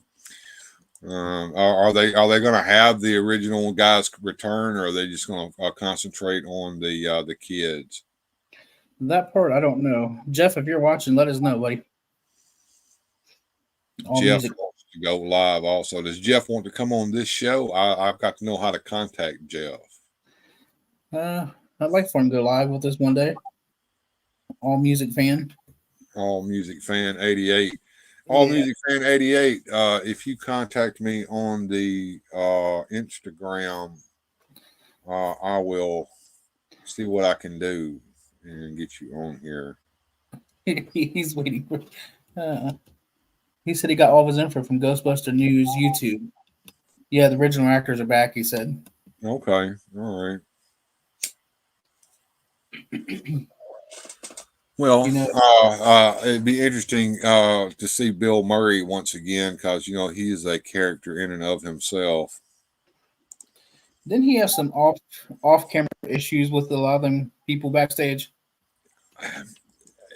Are they going to have the original guys return, or are they just going to concentrate on the kids? That part I don't know. Jeff, if you're watching, let us know, buddy. All Jeff music. wants to go live also. Does Jeff want to come on this show? I've got to know how to contact Jeff. I'd like for him to go live with us one day. All Music Fan. All Music Fan 88. All Music Fan 88. If you contact me on the Instagram, I will see what I can do and get you on here. He's waiting for. He said he got all of his info from Ghostbuster News YouTube. Yeah, the original actors are back, he said. Okay. All right. Well, it'd be interesting to see Bill Murray once again because, he is a character in and of himself. Didn't he have some off-camera issues with a lot of them people backstage?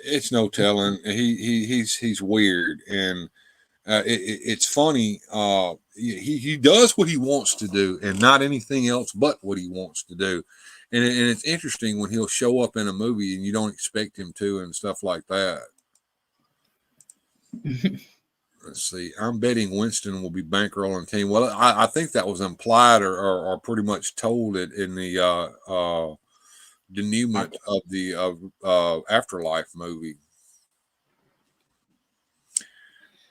It's no telling. He's weird, and it's funny. He does what he wants to do, and not anything else but what he wants to do. And it's interesting when he'll show up in a movie and you don't expect him to, and stuff like that. Let's see. I'm betting Winston will be bankrolling team. Well, I think that was implied or pretty much told it in the denouement of the Afterlife movie.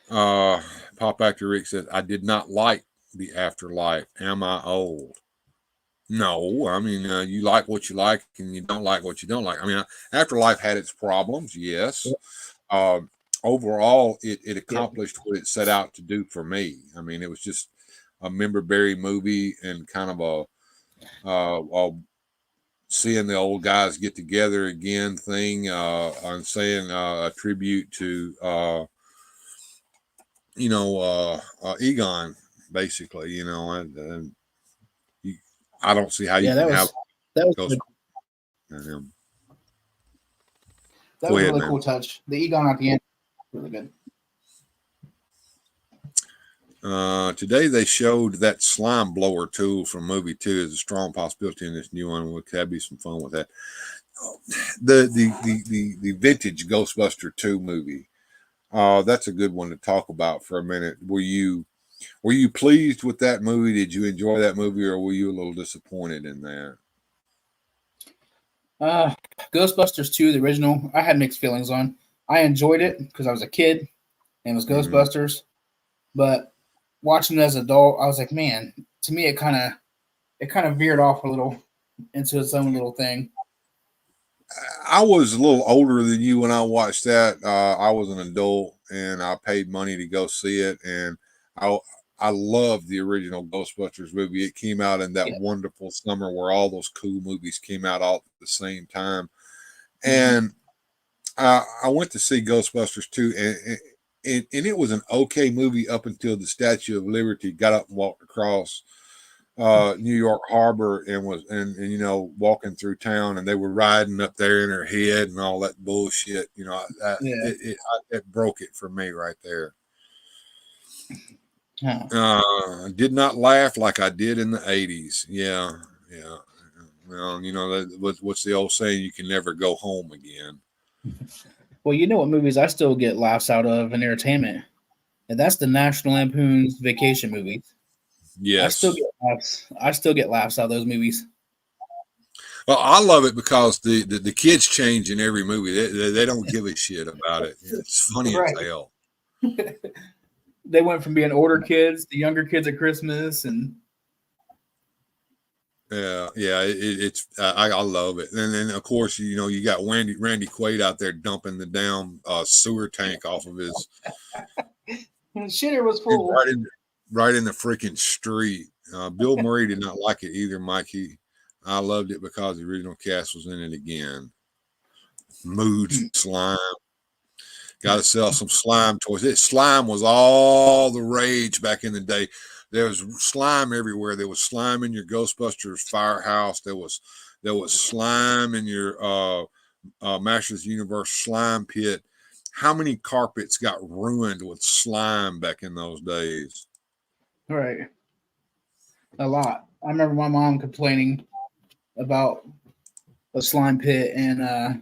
Pop actor Rick says, I did not like the Afterlife. Am I old? No, I mean, you like what you like and you don't like what you don't like. I mean, Afterlife had its problems, yes. Overall, it accomplished what it set out to do for me. I mean, it was just a member-berry movie and kind of a seeing the old guys get together again thing. I'm saying a tribute to, Egon, basically, and I don't see how you can have that was a really cool touch. The Egon at the end, really good. Today they showed that slime blower tool from movie 2. There's a strong possibility in this new one. We'll have be some fun with that. The vintage Ghostbuster 2 movie. That's a good one to talk about for a minute. Were you pleased with that movie? Did you enjoy that movie, or were you a little disappointed in that? Ghostbusters 2, the original, I had mixed feelings on. I enjoyed it because I was a kid and it was Ghostbusters, but watching it as an adult, I was like, man, to me it kind of veered off a little into its own little thing. I was a little older than you when I watched that. I was an adult and I paid money to go see it, and I love the original Ghostbusters movie. It came out in that wonderful summer where all those cool movies came out all at the same time. And I went to see Ghostbusters 2, and it was an okay movie up until the Statue of Liberty got up and walked across New York Harbor and was walking through town, and they were riding up there in her head and all that bullshit. It broke it for me right there. Did not laugh like I did in the 80s. Yeah. Well, what's the old saying? You can never go home again. Well, you know what movies I still get laughs out of in entertainment, and that's the National Lampoon's Vacation movies. Yes, I still get laughs out of those movies. Well, I love it because the kids change in every movie. They don't give a shit about it. It's funny as hell. They went from being older kids to younger kids at Christmas, and it's I love it. And then of course you got Randy Quaid out there dumping the damn sewer tank off of his. The shitter was full right in the freaking street. Bill Murray did not like it either, Mikey. I loved it because the original cast was in it again. Mood slime. Got to sell some slime toys. Slime was all the rage back in the day. There was slime everywhere. There was slime in your Ghostbusters firehouse. There was slime in your Masters Universe slime pit. How many carpets got ruined with slime back in those days? Right. A lot. I remember my mom complaining about a slime pit and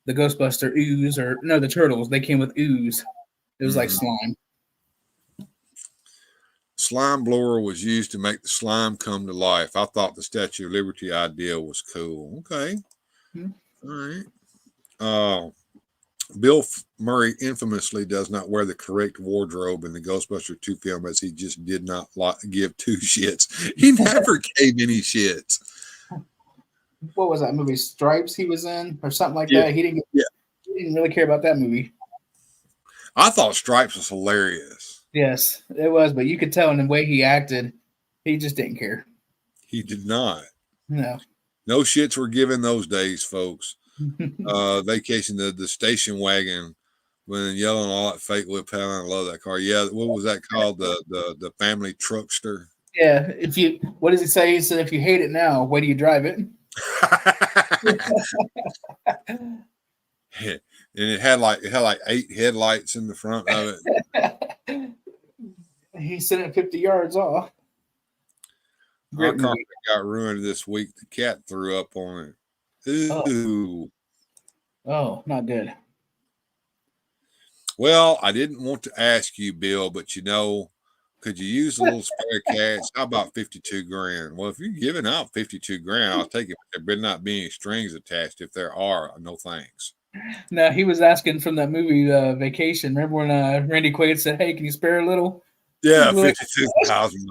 the Ghostbuster ooze, or no, the turtles. They came with ooze. It was like slime. Slime blower was used to make the slime come to life. I thought the Statue of Liberty idea was cool. Okay. All right. Bill Murray infamously does not wear the correct wardrobe in the Ghostbusters 2 film, as he just did not give two shits. He never gave any shits. What was that movie? Stripes he was in, or something like that. He didn't really care about that movie. I thought Stripes was hilarious. Yes, it was, but you could tell in the way he acted, he just didn't care. He did not. No. No shits were given those days, folks. Vacation, the station wagon, when yelling all that fake whip power. I love that car. Yeah, what was that called? The family truckster. Yeah. What does he say? He said, if you hate it now, why do you drive it? And it had like 8 headlights in the front of it. He sent it 50 yards off. Our car got ruined this week. The cat threw up on it. Ooh. Oh, not good. Well, I didn't want to ask you, Bill, but could you use a little spare cash? How about 52 grand? Well, if you're giving out 52 grand, I'll take it. There better not be any strings attached. If there are, no thanks. No, he was asking from that movie, Vacation. Remember when Randy Quaid said, "Hey, can you spare a little?" Yeah, 52,000.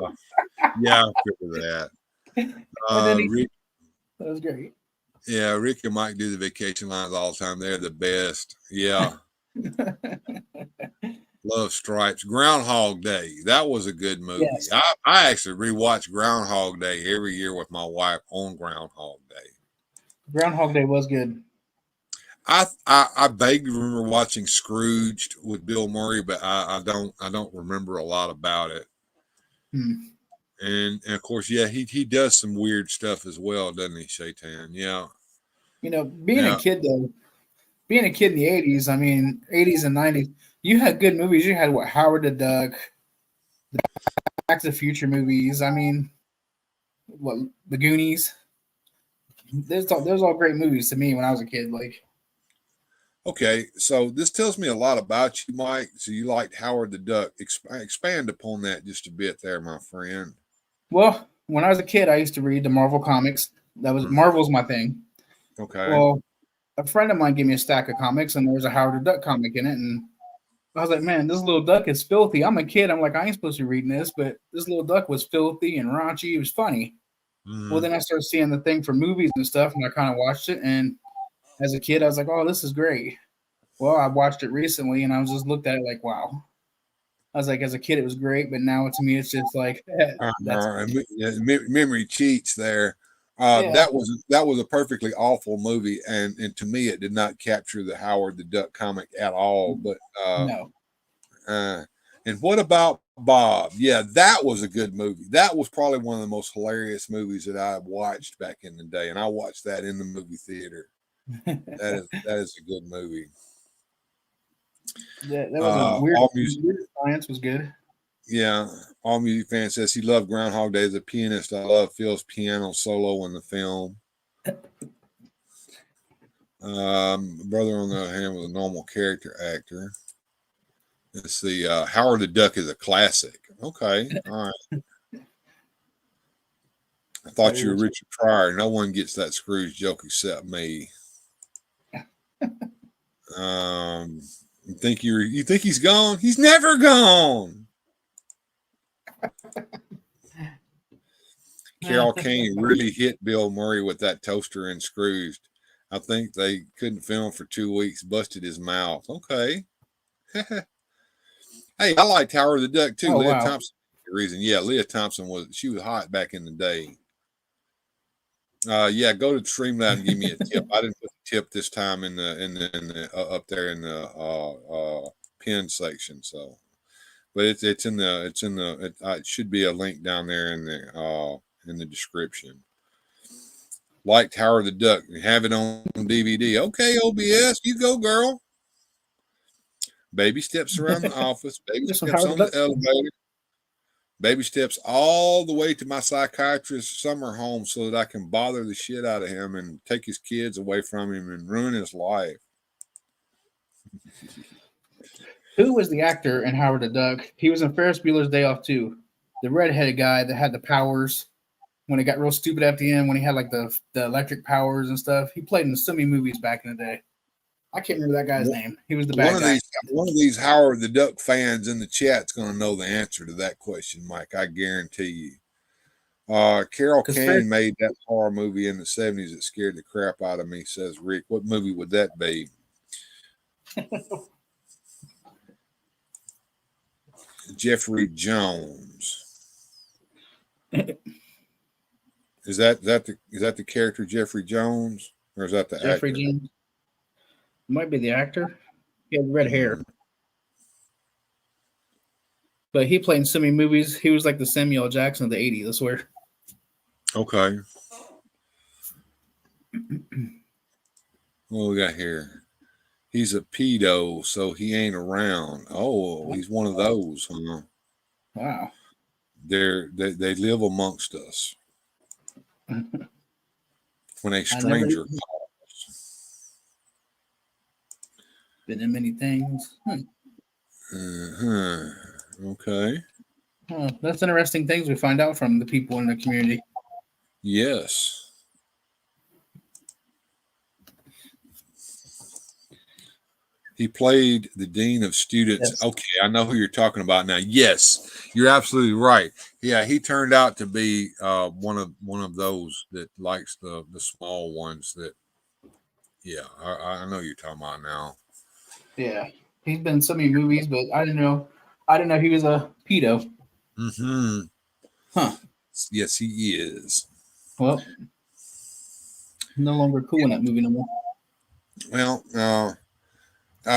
Yeah, I remember that. That was great. Yeah, Rick and Mike do the vacation lines all the time. They're the best. Yeah. Love Stripes. Groundhog Day. That was a good movie. Yes. I actually rewatch Groundhog Day every year with my wife on Groundhog Day. Groundhog Day was good. I vaguely remember watching Scrooged with Bill Murray, but I don't remember a lot about it. And of course, yeah, he does some weird stuff as well, doesn't he, Shaitan? Yeah. Being a kid in the 80s, 80s and 90s, you had good movies. You had Howard the Duck, the Back to the Future movies. The Goonies. Those all great movies to me when I was a kid. Okay, so this tells me a lot about you, Mike. So you liked Howard the Duck. Expand upon that just a bit there, my friend. Well, when I was a kid, I used to read the Marvel comics. Marvel's my thing. Okay. Well, a friend of mine gave me a stack of comics, and there was a Howard the Duck comic in it, and I was like, man, this little duck is filthy. I'm a kid. I'm like, I ain't supposed to be reading this, but this little duck was filthy and raunchy. It was funny. Well, then I started seeing the thing for movies and stuff, and I kind of watched it, and as a kid, I was like, oh, this is great. Well, I watched it recently, and I was just looked at it like, wow. I was like, as a kid, it was great, but now to me, it's just like memory cheats there. That was a perfectly awful movie, and to me, it did not capture the Howard the Duck comic at all. But no. And what about Bob? Yeah, that was a good movie. That was probably one of the most hilarious movies that I watched back in the day, and I watched that in the movie theater. That is a good movie. Yeah, that was a weird science was good. Yeah, All Music Fan says he loved Groundhog Day as a pianist. I love Phil's piano solo in the film. Brother on the other hand was a normal character actor. Let's see. Howard the Duck is a classic. Okay, all right. I thought you were Richard Pryor. No one gets that Scrooge joke except me. You think he's gone? He's never gone. Carol Kane really hit Bill Murray with that toaster in Scrooged. I think they couldn't film for 2 weeks, busted his mouth. Okay. Hey, I liked Howard the Duck too. Leah Thompson, the reason. Yeah, Leah Thompson was hot back in the day. Yeah, go to Streamlabs and give me a tip. I didn't put the tip this time in the up there in the pin section. So, but it should be a link down there in the description. Liked Howard the Duck. Have it on DVD. Okay, OBS, you go, girl. Baby steps around the office. Baby steps on the elevator. Baby steps all the way to my psychiatrist's summer home so that I can bother the shit out of him and take his kids away from him and ruin his life. Who was the actor in Howard the Duck? He was in Ferris Bueller's Day Off too. The redheaded guy that had the powers when it got real stupid at the end, when he had like the electric powers and stuff. He played in so many movies back in the day. I can't remember that guy's name. He was the bad guy. One of these Howard the Duck fans in the chat's going to know the answer to that question, Mike. I guarantee you. Carol Kane made that horror movie in the 70s that scared the crap out of me, says Rick. What movie would that be? Jeffrey Jones. Is that the character Jeffrey Jones, or is that the Jeffrey actor? Jones? Might be the actor. He had red hair. But he played in so many movies. He was like the Samuel Jackson of the 80s, I swear. Okay. What we got here? He's a pedo, so he ain't around. Oh, he's one of those, huh? Wow. They live amongst us. When a stranger calls. Been in many things. Okay. Oh, that's interesting things we find out from the people in the community. Yes. He played the dean of students. Yes. Okay, I know who you're talking about now. Yes, you're absolutely right. Yeah, he turned out to be one of those that likes the small ones. That, yeah, I know you're talking about now. Yeah, he's been in so many movies, but I didn't know he was a pedo. Mm-hmm. Huh. Yes, he is. Well, no longer cool in that movie no more. Well,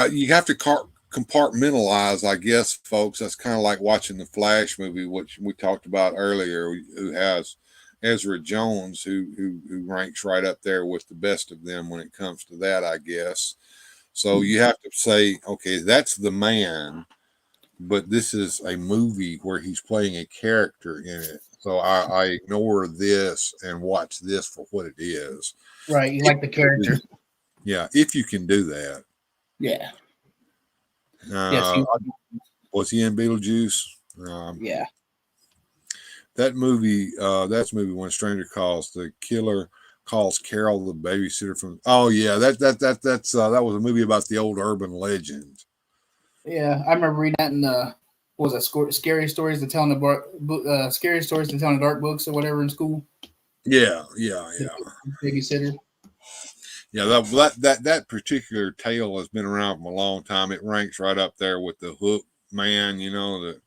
you have to compartmentalize, I guess, folks. That's kind of like watching the Flash movie, which we talked about earlier, who has Ezra Jones, who ranks right up there with the best of them when it comes to that, I guess. So you have to say, okay, that's the man, but this is a movie where he's playing a character in it. So I ignore this and watch this for what it is. Right, you like the character. Yeah, if you can do that. Yeah. Yes, was he in Beetlejuice? Yeah. That movie, that's the movie When a Stranger Calls. The killer calls Carol the babysitter from. Oh yeah, that was a movie about the old urban legend. Yeah, I remember reading that in what was it, Scary Stories to Tell in the Scary Stories to Tell in the Dark books or whatever in school. Yeah. Babysitter. Yeah, that particular tale has been around for a long time. It ranks right up there with the Hook Man, you know, the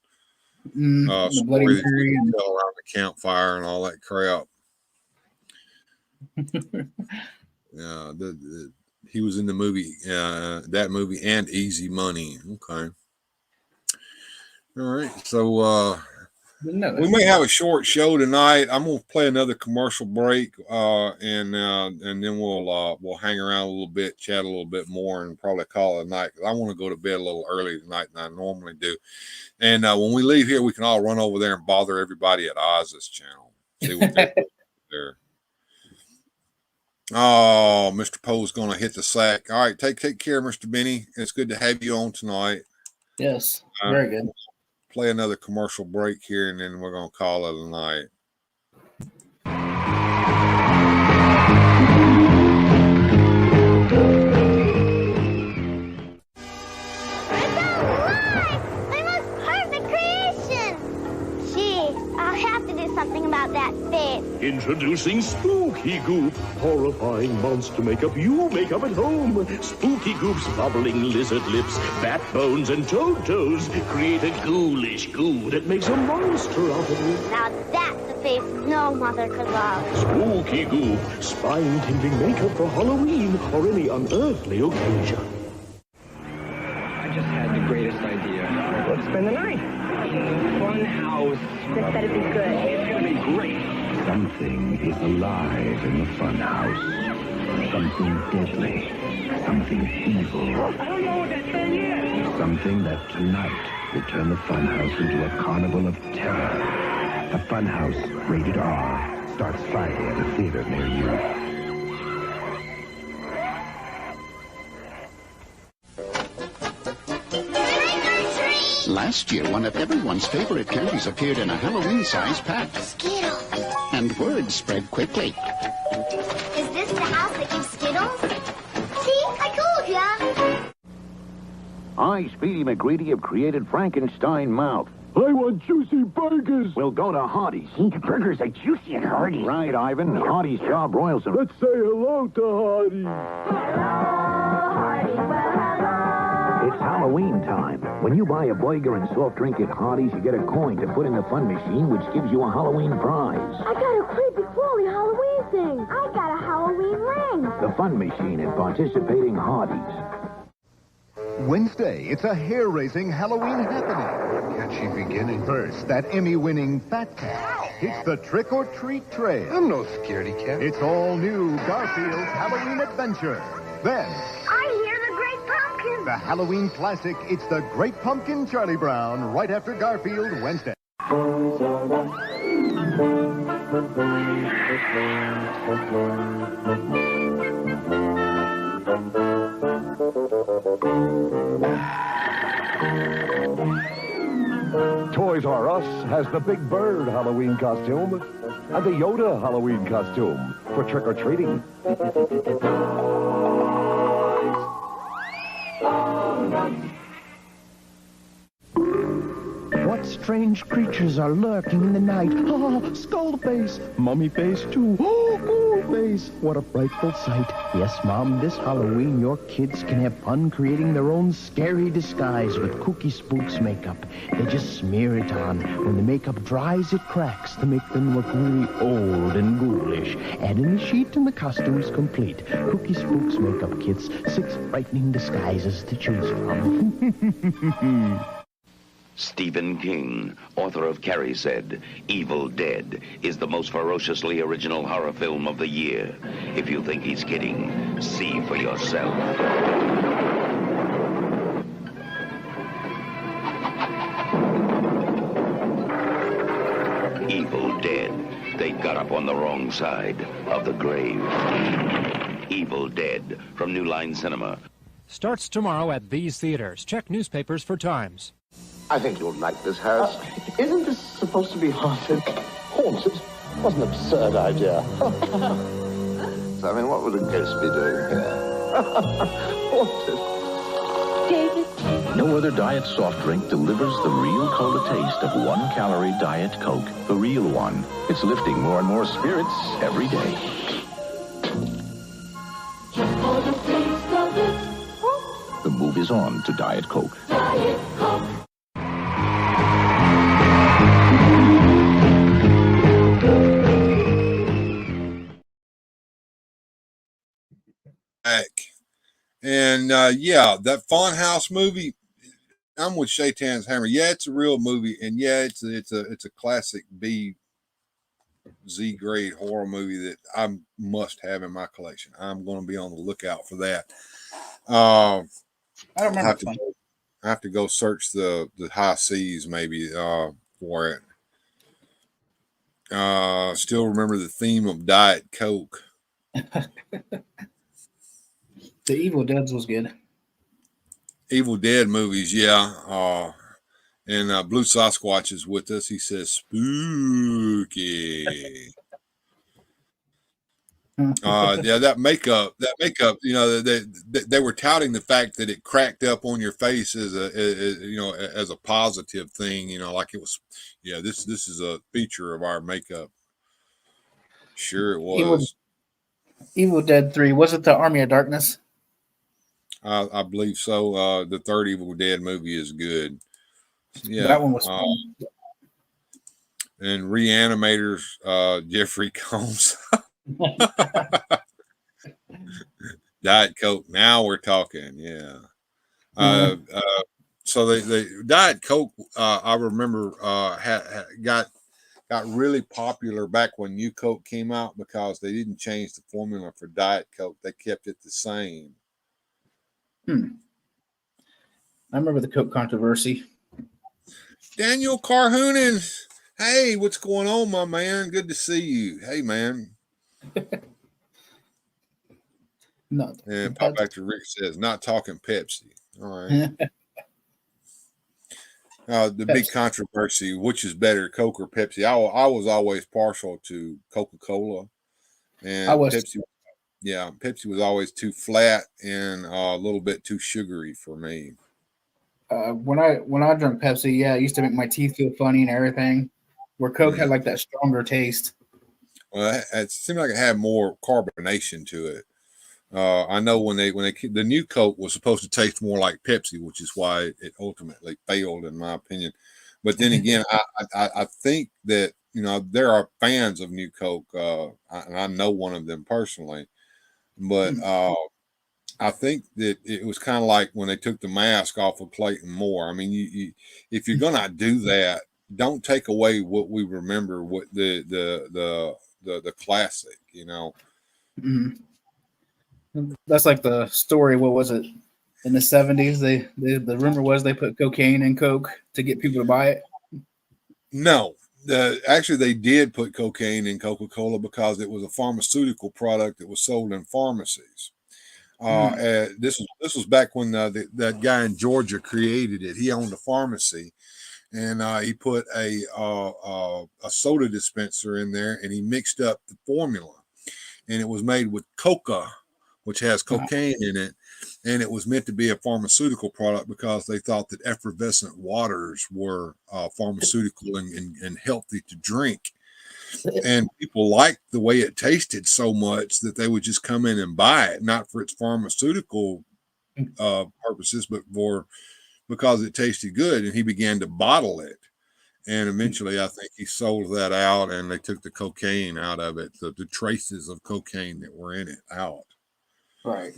story that you tell around the campfire and all that crap. Yeah, he was in the movie, that movie, and Easy Money. Okay. All right, so we may have a short show tonight. I'm gonna play another commercial break, and then we'll hang around a little bit, chat a little bit more, and probably call it a night. Because I want to go to bed a little earlier tonight than I normally do. And when we leave here, we can all run over there and bother everybody at Oz's channel. See what they're doing there. Oh, Mr. Poe's gonna hit the sack. All right, take care, Mr. Benny. It's good to have you on tonight. Yes, very good. Play another commercial break here, and then we're going to call it a night. My most perfect creation! Gee, I'll have to do something about that face. Introducing Spooky Goop, horrifying monster makeup you make up at home. Spooky Goop's bubbling lizard lips, bat bones, and toad toes create a ghoulish goo that makes a monster out of you. Now that's a face no mother could love. Spooky Goop, spine-tingling makeup for Halloween or any unearthly occasion. I just had the greatest idea. Let's spend the night in the fun house. This better be good. It's gonna be great. Something is alive in the funhouse. Something deadly. Something evil. I don't know what that thing is. Something that tonight will turn the funhouse into a carnival of terror. The Funhouse, rated R, starts Friday at a theater near you. Last year, one of everyone's favorite candies appeared in a Halloween-sized pack. Skittles. And word spread quickly. Is this the house that gives Skittles? See, I told ya. I, Speedy McGreedy, have created Frankenstein Mouth. I want juicy burgers. We'll go to Hardee's. The burgers are juicy at Hardee's. Right, Ivan. Hardee's job broils them. Let's say hello to Hardee's. It's Halloween time. When you buy a burger and soft drink at Hardee's, you get a coin to put in the fun machine, which gives you a Halloween prize. I got a creepy crawly Halloween thing. I got a Halloween ring. The fun machine at participating Hardee's. Wednesday, it's a hair-raising Halloween happening. Catchy beginning. First, that Emmy-winning Fat Cat. It's the trick-or-treat trail. I'm no scaredy cat. It's all new Garfield's Halloween Adventure. Then, I hear the Great Pumpkin. the Halloween classic, It's the Great Pumpkin Charlie Brown, right after Garfield Wednesday. Toys R Us has the Big Bird Halloween costume and the Yoda Halloween costume for trick-or-treating. What strange creatures are lurking in the night? Ah, skull face, mummy face too. Oh, ghoul face. What a frightful sight. Yes, Mom, this Halloween your kids can have fun creating their own scary disguise with Kooky Spooks makeup. They just smear it on. When the makeup dries, it cracks to make them look really old and ghoulish. Add in the sheet and the costume's complete. Kooky Spooks makeup kits, 6 frightening disguises to choose from. Stephen King, author of Carrie said, Evil Dead is the most ferociously original horror film of the year. If you think he's kidding, see for yourself. Evil Dead. They got up on the wrong side of the grave. Evil Dead from New Line Cinema. Starts tomorrow at these theaters. Check newspapers for times. I think you'll like this house. Isn't this supposed to be haunted? Haunted? What an absurd idea. So, I mean, what would a ghost be doing here? Haunted. David? No other diet soft drink delivers the real cola taste of 1-calorie Diet Coke. The real one. It's lifting more and more spirits every day. The move is on to Diet Coke. Diet Coke. Back. And yeah, that Funhouse movie, I'm with Shaitan's Hammer. Yeah, it's a real movie, and yeah, it's a classic B Z grade horror movie that I must have in my collection. I'm going to be on the lookout for that. I don't remember. I have to go search the high seas maybe for it. Still remember the theme of Diet Coke. The Evil Dead was good. Evil Dead movies, yeah. And Blue Sasquatch is with us. He says spooky. Yeah, that makeup, you know, they were touting the fact that it cracked up on your face as a positive thing, you know, like it was, yeah, this is a feature of our makeup. Sure it was. Evil Dead 3, was it the Army of Darkness? I believe so. The third Evil Dead movie is good. Yeah, that one was fun. And Reanimators, Jeffrey Combs. Diet Coke. Now we're talking. Yeah. So the Diet Coke, I remember, got really popular back when New Coke came out because they didn't change the formula for Diet Coke. They kept it the same. I remember the Coke controversy. Daniel Carhoonan. Hey, what's going on, my man? Good to see you. Hey, man. No. And Pop Actor Rick says, not talking Pepsi. All right. The big controversy, which is better, Coke or Pepsi? I was always partial to Coca-Cola, and I was. Pepsi. Yeah, Pepsi was always too flat and a little bit too sugary for me. When I drank Pepsi, yeah, it used to make my teeth feel funny and everything. Where Coke had like that stronger taste. Well, it seemed like it had more carbonation to it. I know when the new Coke was supposed to taste more like Pepsi, which is why it ultimately failed, in my opinion. But then again, I think that there are fans of new Coke, and I know one of them personally. But I think that it was kind of like when they took the mask off of Clayton Moore. I mean, if you're gonna do that, don't take away what we remember, what the classic, Mm-hmm. That's like the story. What was it? In the 70s, the rumor was they put cocaine in Coke to get people to buy it. No, actually they did put cocaine in Coca-Cola because it was a pharmaceutical product that was sold in pharmacies. This was back when that guy in Georgia created it. He owned a pharmacy, and he put a soda dispenser in there, and he mixed up the formula, and it was made with coca, which has cocaine in it, and it was meant to be a pharmaceutical product because they thought that effervescent waters were pharmaceutical and healthy to drink. And people liked the way it tasted so much that they would just come in and buy it, not for its pharmaceutical purposes, but because it tasted good. And he began to bottle it. And eventually, I think he sold that out, and they took the cocaine out of it, the traces of cocaine that were in it out. Right.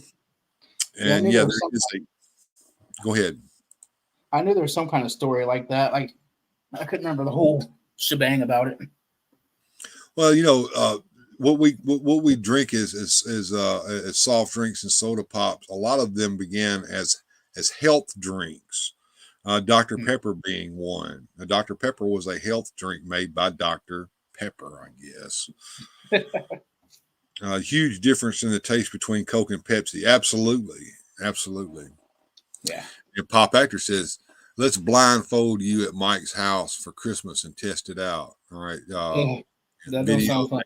And yeah, go ahead. I knew there was some kind of story like that. Like, I couldn't remember the whole shebang about it. Well, what we drink is soft drinks and soda pops. A lot of them began as health drinks. Dr. Pepper being one. Dr. Pepper was a health drink made by Dr. Pepper, I guess. Huge difference in the taste between Coke and Pepsi. Absolutely. Yeah. And Pop Actor says, let's blindfold you at Mike's house for Christmas and test it out. All right. That don't sound fun.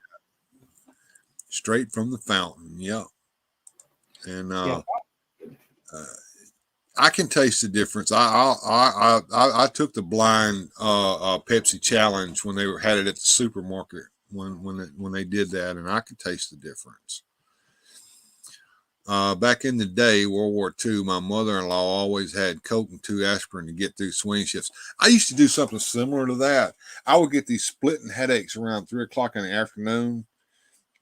Straight from the fountain. Yeah. And I can taste the difference. I took the blind Pepsi challenge when they had it at the supermarket when they did that, and I could taste the difference. Back in the day, World War II, my mother-in-law always had Coke and 2 aspirin to get through swing shifts. I used to do something similar to that. I would get these splitting headaches around 3 o'clock in the afternoon.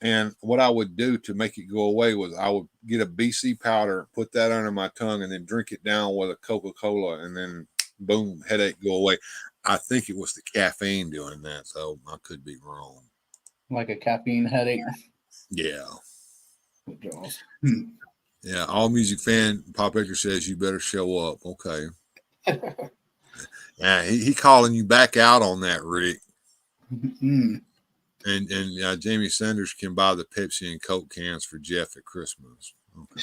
And what I would do to make it go away was I would get a BC powder, put that under my tongue, and then drink it down with a Coca-Cola, and then boom, headache go away. I think it was the caffeine doing that, so I could be wrong. Like a caffeine headache. Yeah. Yeah, all music fan Pop Actor says you better show up. Okay. Yeah, he calling you back out on that, Rick. And Jamie Sanders can buy the Pepsi and Coke cans for Jeff at Christmas. Okay.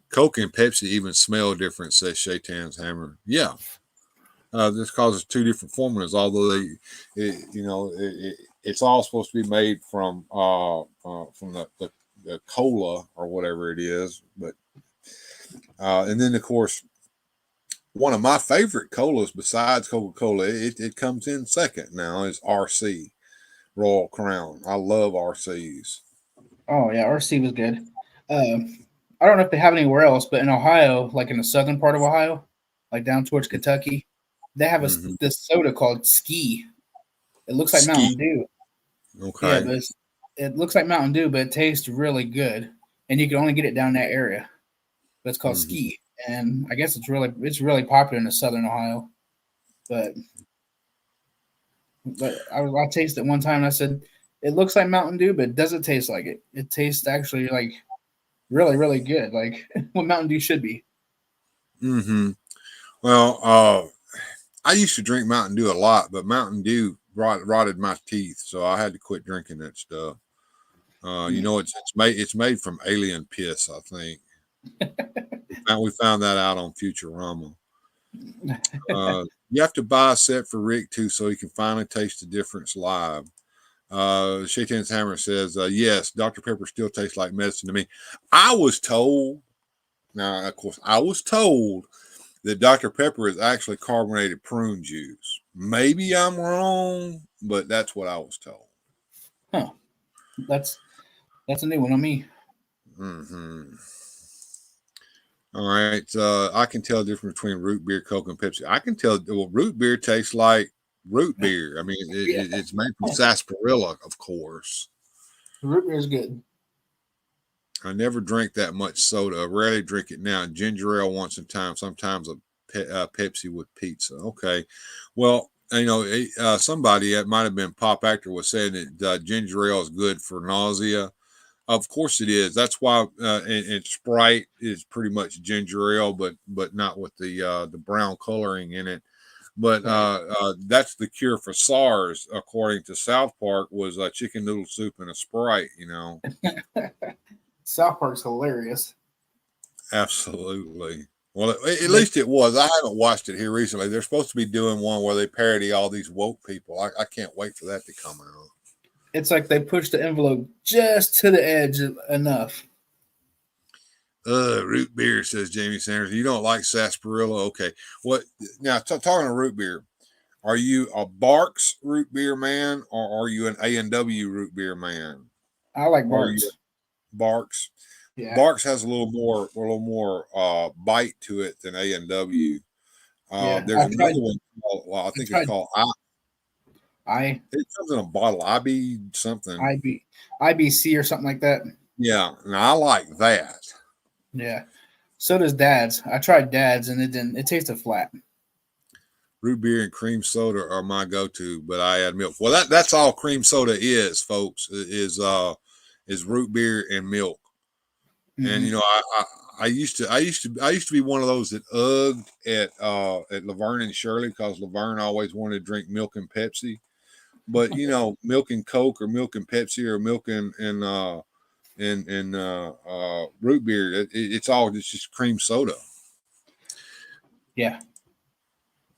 Coke and Pepsi even smell different, says Shaitan's Hammer. Yeah. This causes 2 different formulas, although it's all supposed to be made from the cola or whatever it is. But and then of course, one of my favorite colas besides Coca-Cola, it comes in second now, is RC, Royal Crown. I love RCs. Oh yeah, RC was good. I don't know if they have anywhere else, but in Ohio, like in the southern part of Ohio, like down towards Kentucky, they have this soda called Ski. It looks like Mountain Dew. Okay. Yeah, but it looks like Mountain Dew, but it tastes really good, and you can only get it down that area. But it's called Ski, and I guess it's really popular in the southern Ohio. But I tasted it one time, and I said it looks like Mountain Dew, but it doesn't taste like it. It tastes actually like really, really good, like what Mountain Dew should be. Well, I used to drink Mountain Dew a lot, but Mountain Dew rotted my teeth, so I had to quit drinking that stuff. You know, it's made from alien piss, I think. We found that out on Futurama. You have to buy a set for Rick too, so he can finally taste the difference live. Shaitan's Hammer says, yes, Dr. Pepper still tastes like medicine to me. I was told, now of course, I was told that Dr. Pepper is actually carbonated prune juice. Maybe I'm wrong, but that's what I was told. Huh. That's a new one on me. Mm-hmm. All right. I can tell the difference between root beer, Coke, and Pepsi. I can tell root beer tastes like root beer. I mean, it's made from sarsaparilla, of course. Root beer is good. I never drink that much soda. I rarely drink it now. Ginger ale once in a time. Sometimes a Pepsi with pizza. Okay. Well, you know, somebody, that might have been Pop Actor, was saying that ginger ale is good for nausea. Of course it is. That's why and Sprite is pretty much ginger ale, but not with the brown coloring in it. But that's the cure for SARS, according to South Park, was chicken noodle soup and a Sprite. You know, South Park's hilarious. Absolutely. Well, at least it was. I haven't watched it here recently. They're supposed to be doing one where they parody all these woke people. I can't wait for that to come out. It's like they pushed the envelope just to the edge enough. Root beer, says Jamie Sanders. You don't like sarsaparilla? Okay. What now? Talking to root beer, are you a Barks root beer man, or are you an A&W root beer man? I like Barks. Barks. Yeah. Barks has a little more bite to it than A&W. There's another one called, well, I think it's called it comes in a bottle, IB something. IBC or something like that. Yeah, and I like that. Yeah. So does Dad's. I tried Dad's and it tasted flat. Root beer and cream soda are my go-to, but I add milk. Well, that's all cream soda is, folks, is root beer and milk. Mm-hmm. And you know, I used to be one of those that ugged at Laverne and Shirley, because Laverne always wanted to drink milk and Pepsi. But you know, milk and Coke or milk and Pepsi or milk and root beer, it's just cream soda. Yeah.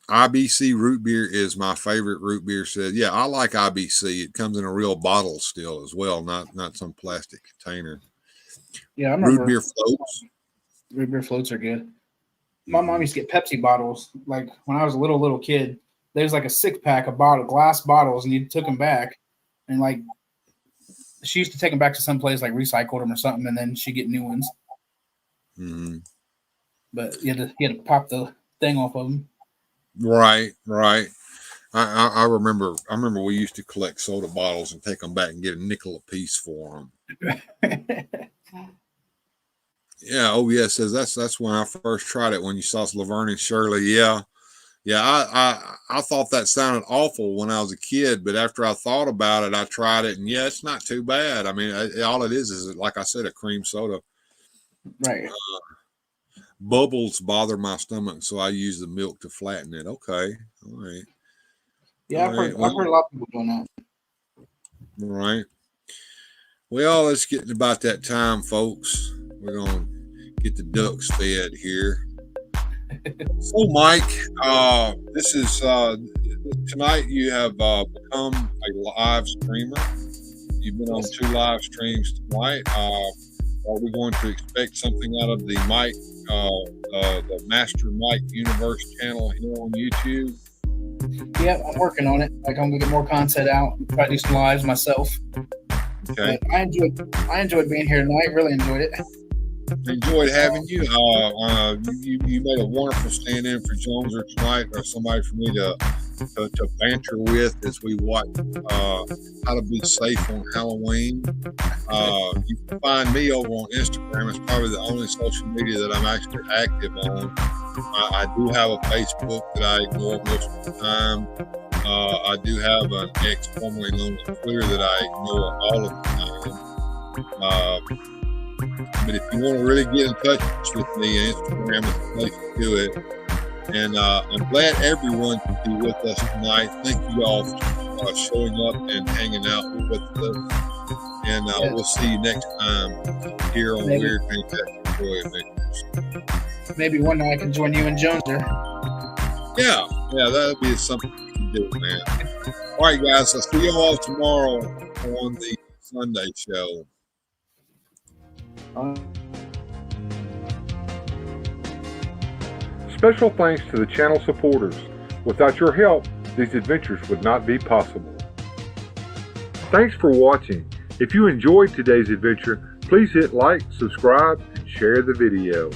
IBC root beer is my favorite root beer. Said, yeah, I like IBC. It comes in a real bottle still as well, not some plastic container. Yeah, I remember root beer floats. Root beer floats are good. My mom used to get Pepsi bottles. Like when I was a little kid, there was like a 6-pack of glass bottles, and you took them back, and like she used to take them back to some place, like recycled them or something, and then she'd get new ones. Mm-hmm. But you had to pop the thing off of them. Right. I remember we used to collect soda bottles and take them back and get a nickel a piece for them. Yeah. Oh yeah. Says that's when I first tried it, when you saw Laverne and Shirley. Yeah. I thought that sounded awful when I was a kid, but after I thought about it, I tried it, and yeah, it's not too bad. I mean, all it is like I said, a cream soda. Right. Bubbles bother my stomach, so I use the milk to flatten it. Okay. All right. Yeah, I've heard a lot of people doing that. All right. Well, it's getting about that time, folks. We're going to get the ducks fed here. So, Mike, this is tonight you have become a live streamer. You've been on 2 live streams tonight. Are we going to expect something out of the Mike, the Master Mike Universe channel here on YouTube? Yeah, I'm working on it. Like, I'm gonna get more content out, try to do some lives myself. Okay. But I enjoyed being here tonight. Really enjoyed it. Enjoyed having you. You made a wonderful stand-in for Jones or tonight, or somebody for me to banter with as we watch how to be safe on Halloween. You can find me over on Instagram. It's probably the only social media that I'm actually active on. I do have a Facebook that I ignore most of the time. I do have an X, formerly known as Twitter, that I ignore all of the time. But if you want to really get in touch with me, Instagram is the place to do it. And I'm glad everyone can be with us tonight. Thank you all for showing up and hanging out with us. And we'll see you next time here on Weird Fantastic Toy Adventures. Maybe one night I can join you and Joneser. Yeah, that'd be something we can do, man. All right, guys, I'll see you all tomorrow on the Sunday show. Special thanks to the channel supporters. Without your help, these adventures would not be possible. Thanks for watching. If you enjoyed today's adventure, please hit like, subscribe, and share the video.